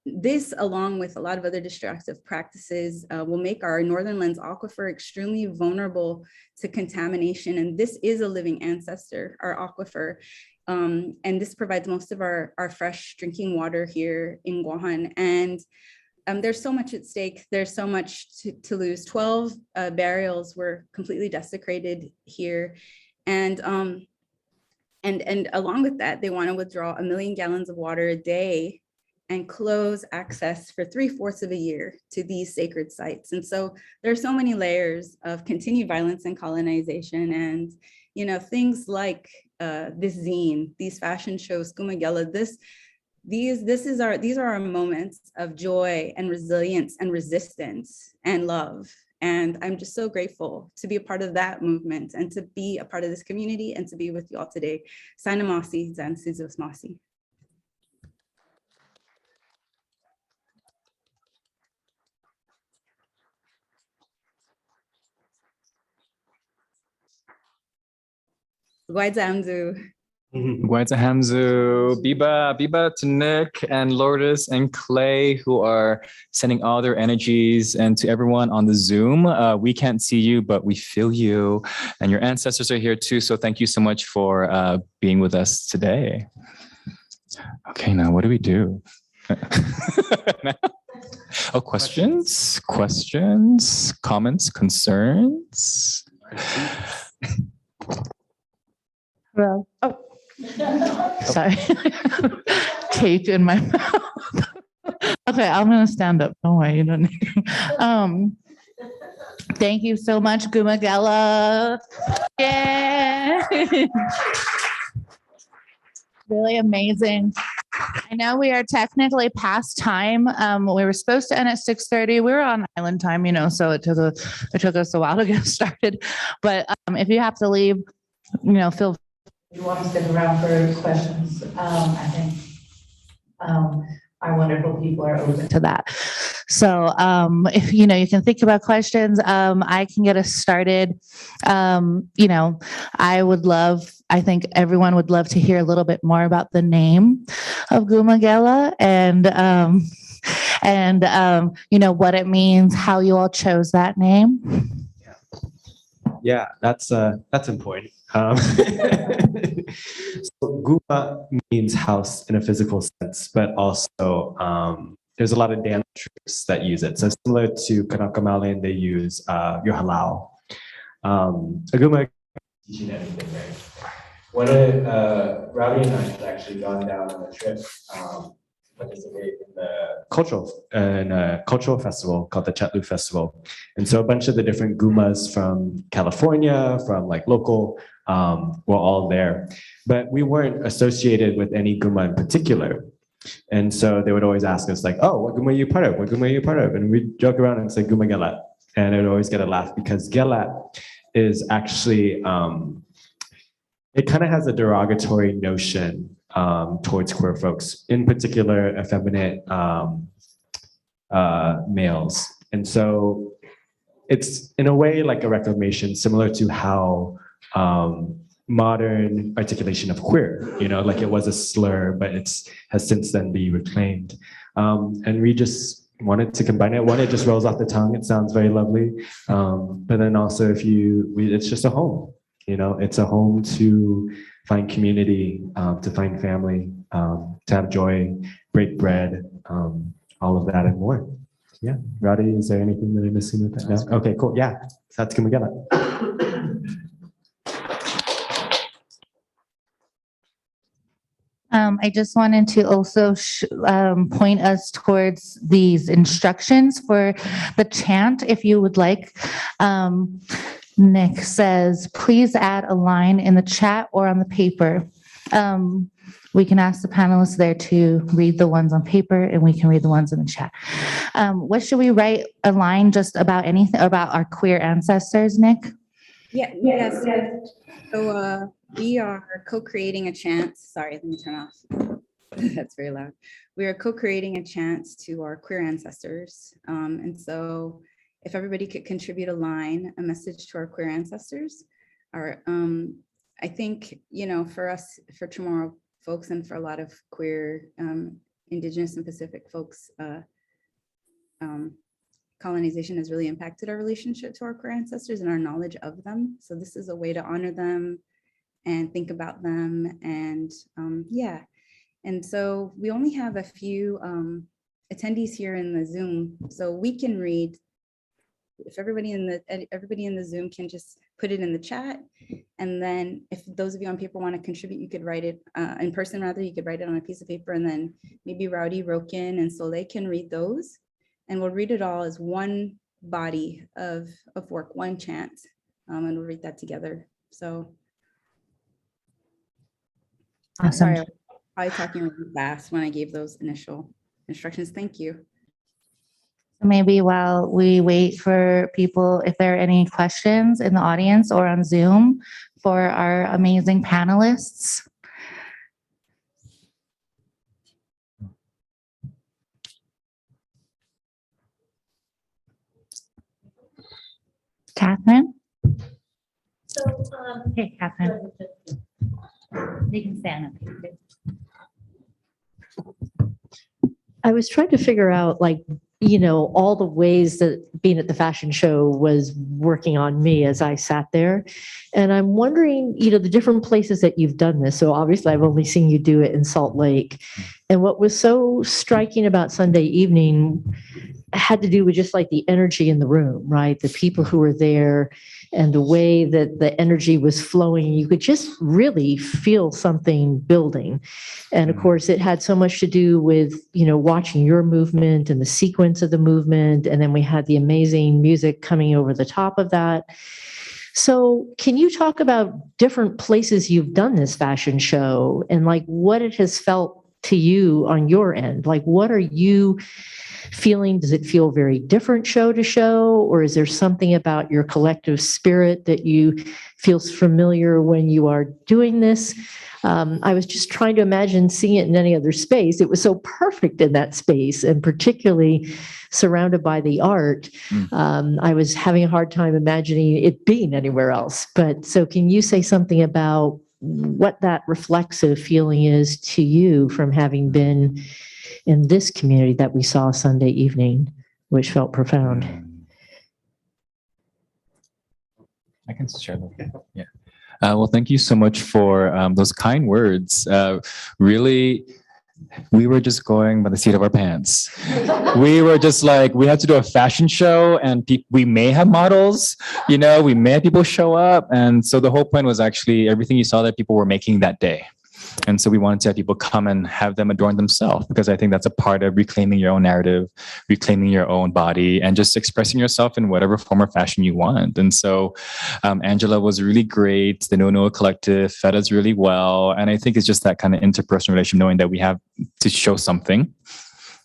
This, along with a lot of other destructive practices, will make our Northern Lens aquifer extremely vulnerable to contamination. And this is a living ancestor, our aquifer. And this provides most of our fresh drinking water here in Guahan. And there's so much at stake. There's so much to lose. 12 burials were completely desecrated here. And along with that, they want to withdraw 1 million gallons of water a day and close access for 3/4 of a year to these sacred sites. And so there are so many layers of continued violence and colonization, and things like this zine, these fashion shows, Guma Gela, these are our moments of joy and resilience and resistance and love. And I'm just so grateful to be a part of that movement and to be a part of this community and to be with you all today. Sanamasi, Zansizosmasi. Guaidamzu. Guaita Hamzu, Biba to Nick and Lourdes and Clay, who are sending all their energies, and to everyone on the Zoom. We can't see you, but we feel you, and your ancestors are here too. So thank you so much for being with us today. Okay, now what do we do? Oh, questions, comments, concerns? Well, oh, sorry. Tape in my mouth. Okay, I'm gonna stand up. Don't worry, you don't need to. Thank you so much, Guma Gela. Yeah. Really amazing. I know we are technically past time. We were supposed to end at 6:30. We were on island time, you know, so it took us a while to get started. But if you have to leave, you know, feel free. If you want to stick around for questions, I think our wonderful people are open to that. So if you know, you can think about questions. I can get us started. You know, I think everyone would love to hear a little bit more about the name of Guma Gela and you know, what it means, how you all chose that name. Yeah, that's important. So Guma means house in a physical sense, but also there's a lot of dance troops that use it. So similar to Kanakamalin, they use your halal. A Guma teaching everything, right? One of Rowdy and I had actually gone down on a trip to participate in the cultural festival called the Chetlu Festival. And so a bunch of the different Gumas from California, from like local, were all there. But we weren't associated with any Guma in particular. And so they would always ask us like, oh, what Guma are you part of? What Guma are you part of? And we'd joke around and say Guma Gela. And it would always get a laugh because Gela is actually, it kind of has a derogatory notion towards queer folks, in particular effeminate males. And so it's in a way like a reclamation similar to how modern articulation of queer, you know, like it was a slur, but has since then been reclaimed. And we just wanted to combine it. One, it just rolls off the tongue. It sounds very lovely. But then also it's just a home, you know, it's a home to find community, to find family, to have joy, break bread, all of that and more. Yeah, Rowdy, is there anything that I'm missing with that? No? Okay, cool. Yeah, so that's Guma Gela. I just wanted to also point us towards these instructions for the chant, if you would like. Nick says, please add a line in the chat or on the paper. We can ask the panelists there to read the ones on paper and we can read the ones in the chat. What should we write a line just about anything about our queer ancestors, Nick? Yes. So we are co-creating a chant. Sorry, let me turn off. That's very loud. We are co-creating a chant to our queer ancestors. And so if everybody could contribute a message to our queer ancestors, I think, you know, for us, for Chamorro folks and for a lot of queer, Indigenous and Pacific folks, colonization has really impacted our relationship to our queer ancestors and our knowledge of them. So this is a way to honor them and think about them. And yeah, and so we only have a few attendees here in the Zoom, so we can read. If everybody in the Zoom can just put it in the chat, and then if those of you on paper want to contribute, you could write it in person. Rather, you could write it on a piece of paper, and then maybe Rowdy, Rokin, and Soleil can read those, and we'll read it all as one body of work, one chant, and we'll read that together. So, I'm sorry, I was probably talking really fast when I gave those initial instructions. Thank you. Maybe while we wait for people, if there are any questions in the audience or on Zoom for our amazing panelists. Catherine? Hey, Catherine. You can stand up here. I was trying to figure out, like, all the ways that being at the fashion show was working on me as I sat there. And I'm wondering, the different places that you've done this. So obviously I've only seen you do it in Salt Lake. And what was so striking about Sunday evening had to do with just like the energy in the room, right? The people who were there and the way that the energy was flowing. You could just really feel something building. And of course, it had so much to do with, watching your movement and the sequence of the movement. And then we had the amazing music coming over the top of that. So can you talk about different places you've done this fashion show and like what it has felt to you on your end? Like, what are you feeling? Does it feel very different show to show? Or is there something about your collective spirit that you feels familiar when you are doing this? I was just trying to imagine seeing it in any other space. It was so perfect in that space, and particularly surrounded by the art. I was having a hard time imagining it being anywhere else. But so can you say something about what that reflexive feeling is to you from having been in this community that we saw Sunday evening, which felt profound? I can share that. Yeah. Well, thank you so much for those kind words. Really, we were just going by the seat of our pants. We were just like, we have to do a fashion show and we may have models, we may have people show up. And so the whole point was actually everything you saw that people were making that day. And so we wanted to have people come and have them adorn themselves, because I think that's a part of reclaiming your own narrative, reclaiming your own body, and just expressing yourself in whatever form or fashion you want. And so Angela was really great. The No Collective fed us really well. And I think it's just that kind of interpersonal relationship, knowing that we have to show something.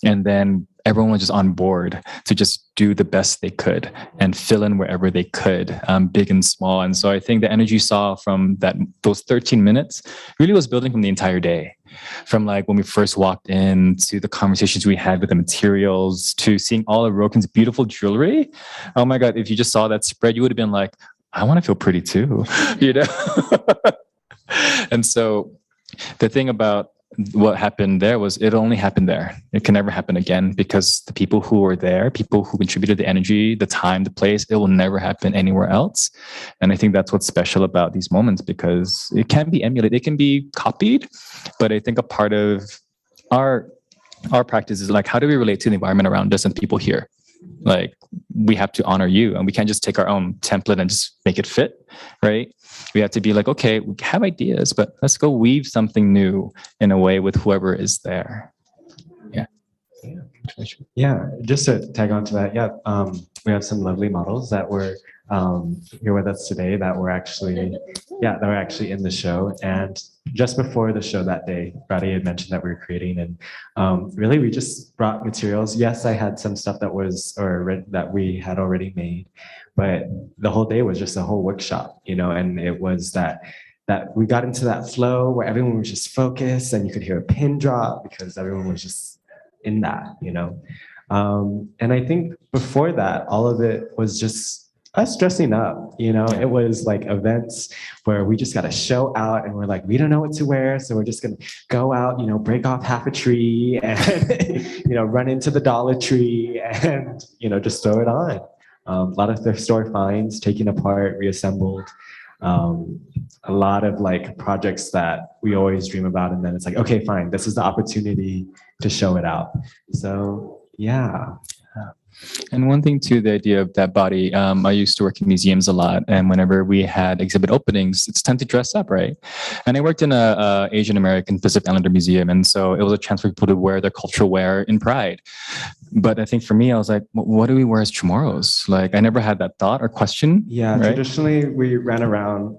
And then everyone was just on board to just do the best they could and fill in wherever they could, big and small. And so I think the energy you saw from those 13 minutes really was building from the entire day. From like when we first walked in, to the conversations we had with the materials, to seeing all of Rokin's beautiful jewelry. Oh my God, if you just saw that spread, you would have been like, I want to feel pretty too, And so the thing about what happened there was it only happened there. It can never happen again, because the people who were there, people who contributed the energy, the time, the place, it will never happen anywhere else. And I think that's what's special about these moments, because it can be emulated, it can be copied. But I think a part of our practice is like, how do we relate to the environment around us and people here? Like, we have to honor you, and we can't just take our own template and just make it fit, right? We have to be like, okay, we have ideas, but let's go weave something new in a way with whoever is there. Yeah, just to tag on to that, we have some lovely models that were here with us today that were actually in the show. And just before the show that day, Rowdy had mentioned that we were creating, and really we just brought materials. Yes, I had some stuff that we had already made, but the whole day was just a whole workshop, and it was that we got into that flow where everyone was just focused, and you could hear a pin drop because everyone was just in that, and I think before that, all of it was just us dressing up, It was like events where we just got to show out, and we're like, we don't know what to wear, so we're just gonna go out, break off half a tree and run into the Dollar Tree and just throw it on. A lot of thrift store finds, taken apart, reassembled. A lot of like projects that we always dream about, and then it's like, okay, fine, this is the opportunity to show it out. So yeah. And one thing too, the idea of that body, I used to work in museums a lot, and whenever we had exhibit openings, it's time to dress up, right? And I worked in a Asian American Pacific Islander museum, and so it was a chance for people to wear their cultural wear in pride. But I think for me, I was like, what do we wear as chamorros? Like, I never had that thought or question. Yeah, right? Traditionally we ran around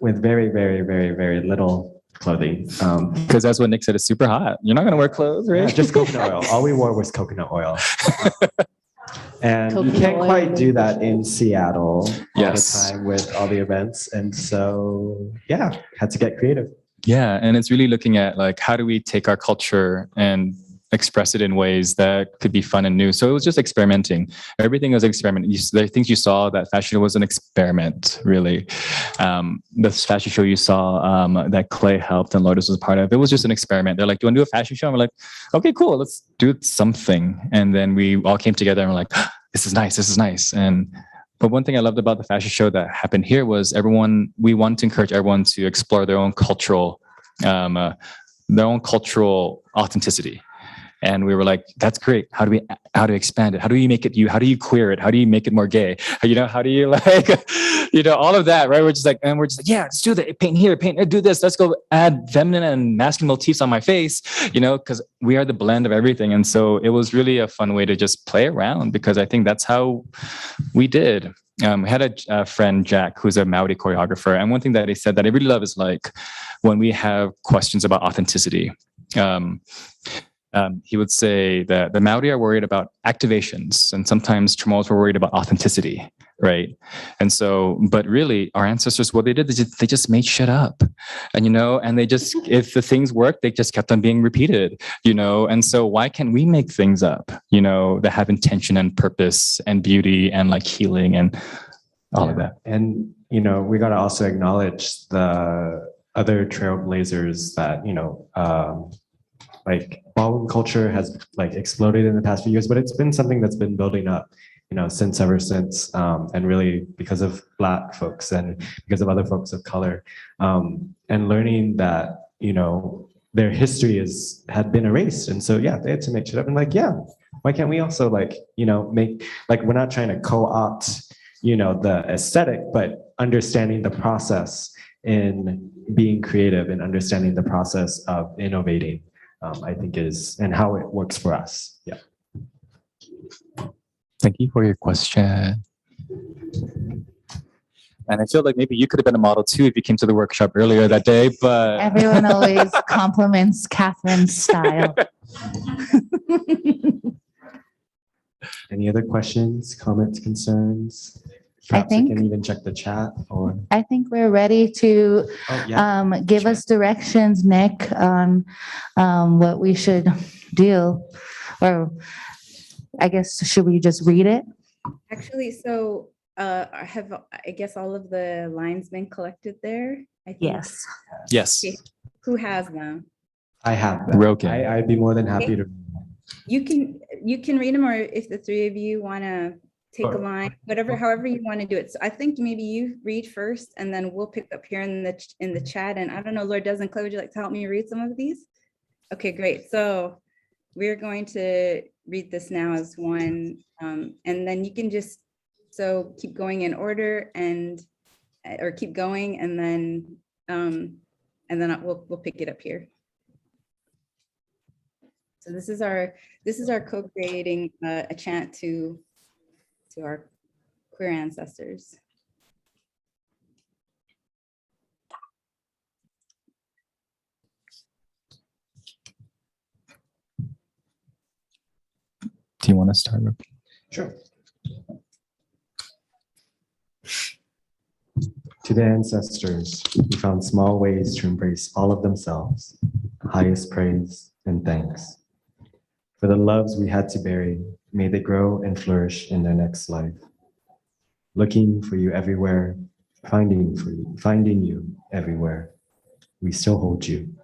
with very, very, very, very little clothing. Because that's what Nick said, it's super hot. You're not going to wear clothes, right? Yeah, just coconut oil. All we wore was coconut oil. And Coconut you can't oil. quite do that in Seattle all Yes. the time with all the events. And so, had to get creative. Yeah, and it's really looking at like, how do we take our culture and express it in ways that could be fun and new. So it was just experimenting. Everything was an experiment. The things you saw, that fashion was an experiment, really. The fashion show you saw that Clay helped and Lourdes was part of, it was just an experiment. They're like, do you want to do a fashion show? And we're like, okay, cool, let's do something. And then we all came together and we're like, this is nice, this is nice. But one thing I loved about the fashion show that happened here was we want to encourage everyone to explore their own cultural authenticity. And we were like, that's great. How do we expand it? How do you make it you? How do you queer it? How do you make it more gay? How do you all of that, right? We're just like, yeah, let's do that. Paint here, do this. Let's go add feminine and masculine motifs on my face, because we are the blend of everything. And so it was really a fun way to just play around, because I think that's how we did. We had a friend, Jack, who's a Maori choreographer. And one thing that he said that I really love is like when we have questions about authenticity, he would say that the Maori are worried about activations, and sometimes Chamorros were worried about authenticity, right? And so, but really, our ancestors, what they did, they just made shit up, and they just, if the things worked, they just kept on being repeated, And so, why can't we make things up, that have intention and purpose and beauty and like healing and all of that? And we got to also acknowledge the other trailblazers that like ballroom culture has like exploded in the past few years, but it's been something that's been building up, ever since, and really because of Black folks and because of other folks of color, and learning that, their history had been erased. And so, yeah, they had to make shit up and like, yeah, why can't we also make, we're not trying to co-opt, the aesthetic, but understanding the process in being creative and understanding the process of innovating. I think and how it works for us. Yeah. Thank you for your question. And I feel like maybe you could have been a model too if you came to the workshop earlier that day, but Everyone always compliments Catherine's style. Any other questions, comments, concerns? Perhaps we can even check the chat or. I think we're ready to give us directions, Nick, on what we should do. Or I guess, should we just read it? Actually, so I guess all of the lines been collected there? I think. Yes. Yes. Okay. Who has them? I have them. Roken. I'd be more than happy to. You can read them, or if the three of you want to take a line, however you want to do it. So I think maybe you read first, and then we'll pick up here in the chat. And I don't know, Lourdes and Clay, would you like to help me read some of these? Okay, great. So we're going to read this now as one, and then you can just keep going in order or keep going, and then we'll pick it up here. So this is our co-creating a chant to our queer ancestors. Do you want to start? Sure. To the ancestors who found small ways to embrace all of themselves, highest praise and thanks. For the loves we had to bury, may they grow and flourish in their next life. Looking for you everywhere, finding you everywhere. We still hold you.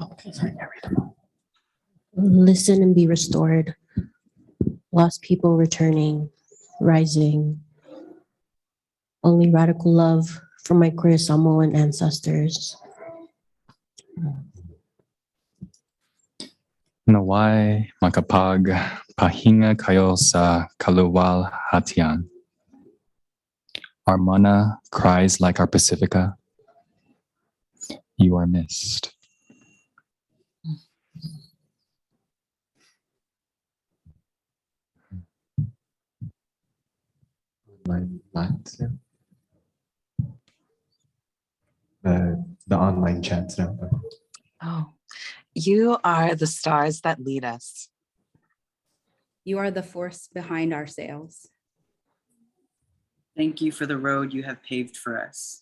Okay, sorry. Listen and be restored. Lost people returning, rising. Only radical love from my queer Samoan ancestors. Nawai makapag pahinga kayo sa kaluwal hatian. Our mana cries like our Pacifica. You are missed. Lines, yeah. The online chats now. Oh, You are the stars that lead us. You are the force behind our sails. Thank you for the road you have paved for us.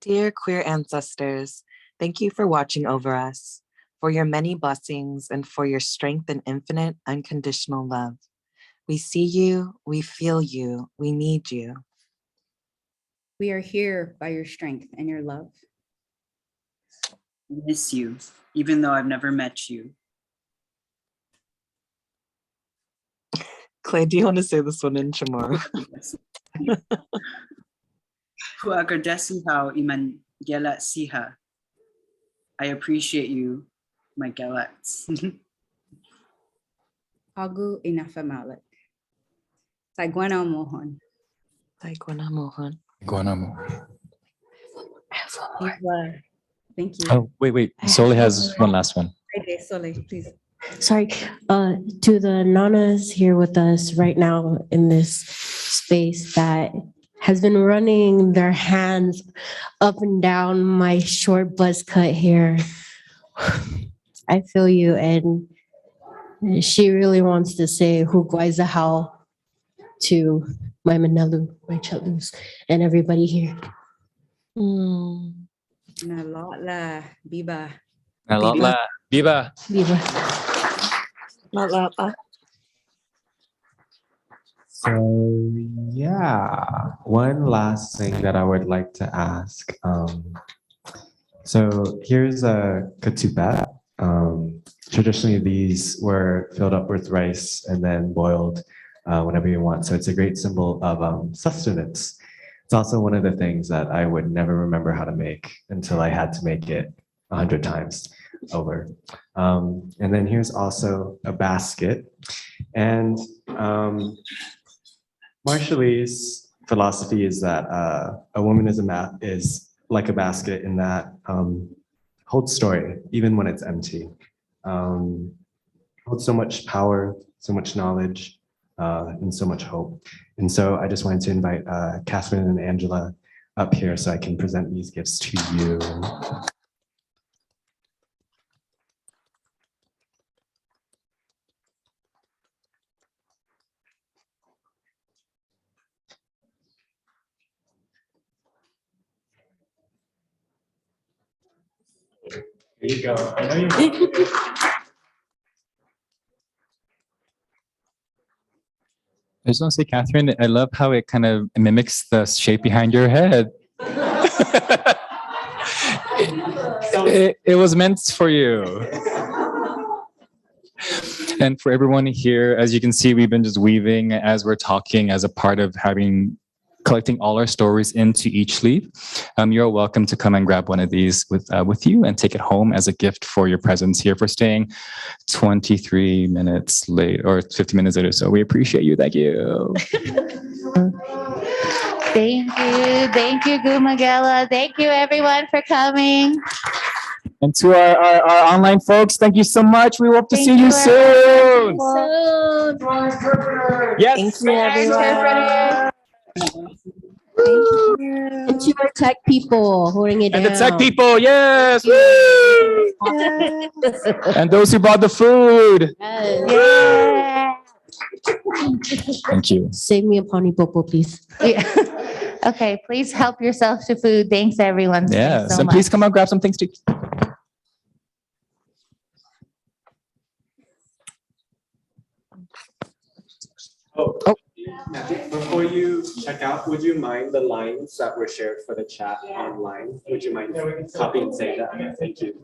Dear queer ancestors, thank you for watching over us, for your many blessings, and for your strength and infinite unconditional love. We see you, we feel you, we need you. We are here by your strength and your love. I miss you, even though I've never met you. Clay, do you want to say this one in Chamorro? Ku agradeci hau iman Gela siha. I appreciate you, my Gelats. Hagu inafamalit. Taigwana mohon. Taigwana mohon. Guanamo. Thank you. Oh, wait. Soleil has one last one. Okay, Soleil, please. Sorry, to the nanas here with us right now in this space that has been running their hands up and down my short buzz cut hair. I feel you, and she really wants to say Hugwaiza how to my Manelu, my Chalus, and everybody here. Nalotla, Biba. Nalala. Viva. Viva. So yeah, one last thing that I would like to ask. So here's a ketupat. Traditionally, these were filled up with rice and then boiled whenever you want. So it's a great symbol of sustenance. It's also one of the things that I would never remember how to make until I had to make it 100 times over. And then here's also a basket. And Marshallese philosophy is that a woman is like a basket in that holds story, even when it's empty. Holds so much power, so much knowledge, and so much hope. And so I just wanted to invite Catherine and Angela up here so I can present these gifts to you. There you go. I know you want it. I just want to say, Catherine, I love how it kind of mimics the shape behind your head. It was meant for you. And for everyone here, as you can see, we've been just weaving as we're talking as a part of collecting all our stories into each leaf. You're welcome to come and grab one of these with you and take it home as a gift for your presence here for staying 23 minutes late or 50 minutes later. So we appreciate you. Thank you. Thank you, Guma Gela. Thank you, everyone, for coming. And to our online folks, thank you so much. We hope to see you soon. Yes. Thank you, everyone. And to our tech people holding it down. And the tech people, yes. Woo! And those who brought the food. Yeah. Thank you. Save me a pony popo, please. Yeah. Okay, please help yourself to food. Thanks, everyone. Yes, so and much. please come out, grab some things to eat. Before you check out, would you mind the lines that were shared for the chat online? Would you mind copying and saying that? Thank you.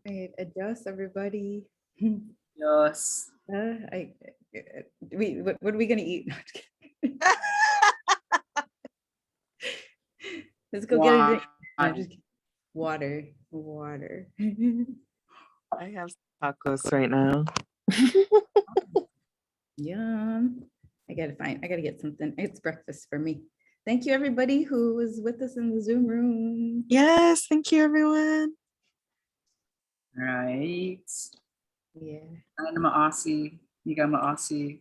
Right, adjust everybody. Yes. What are we gonna eat? Let's go get a drink. No, just kidding. Water. I have tacos right now. Yum. I gotta get something. It's breakfast for me. Thank you, everybody who was with us in the Zoom room. Yes, thank you, everyone. Right. Yeah. I'm Aussie. Nigama Aussie.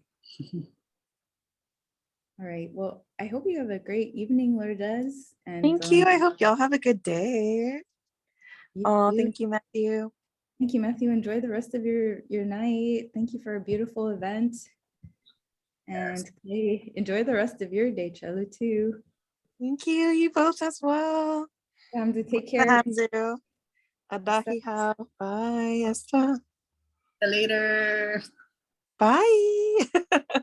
All right. Well, I hope you have a great evening, Lourdes. And Thank you. I hope y'all have a good day. you Oh, too. thank you, Matthew. Thank you, Matthew. Enjoy the rest of your night. Thank you for a beautiful event. And Clay, enjoy the rest of your day, Chelu, too. Thank you. You both as well. To take care. Hanzu. Adahiha. Bye. Esther. See you later. Bye.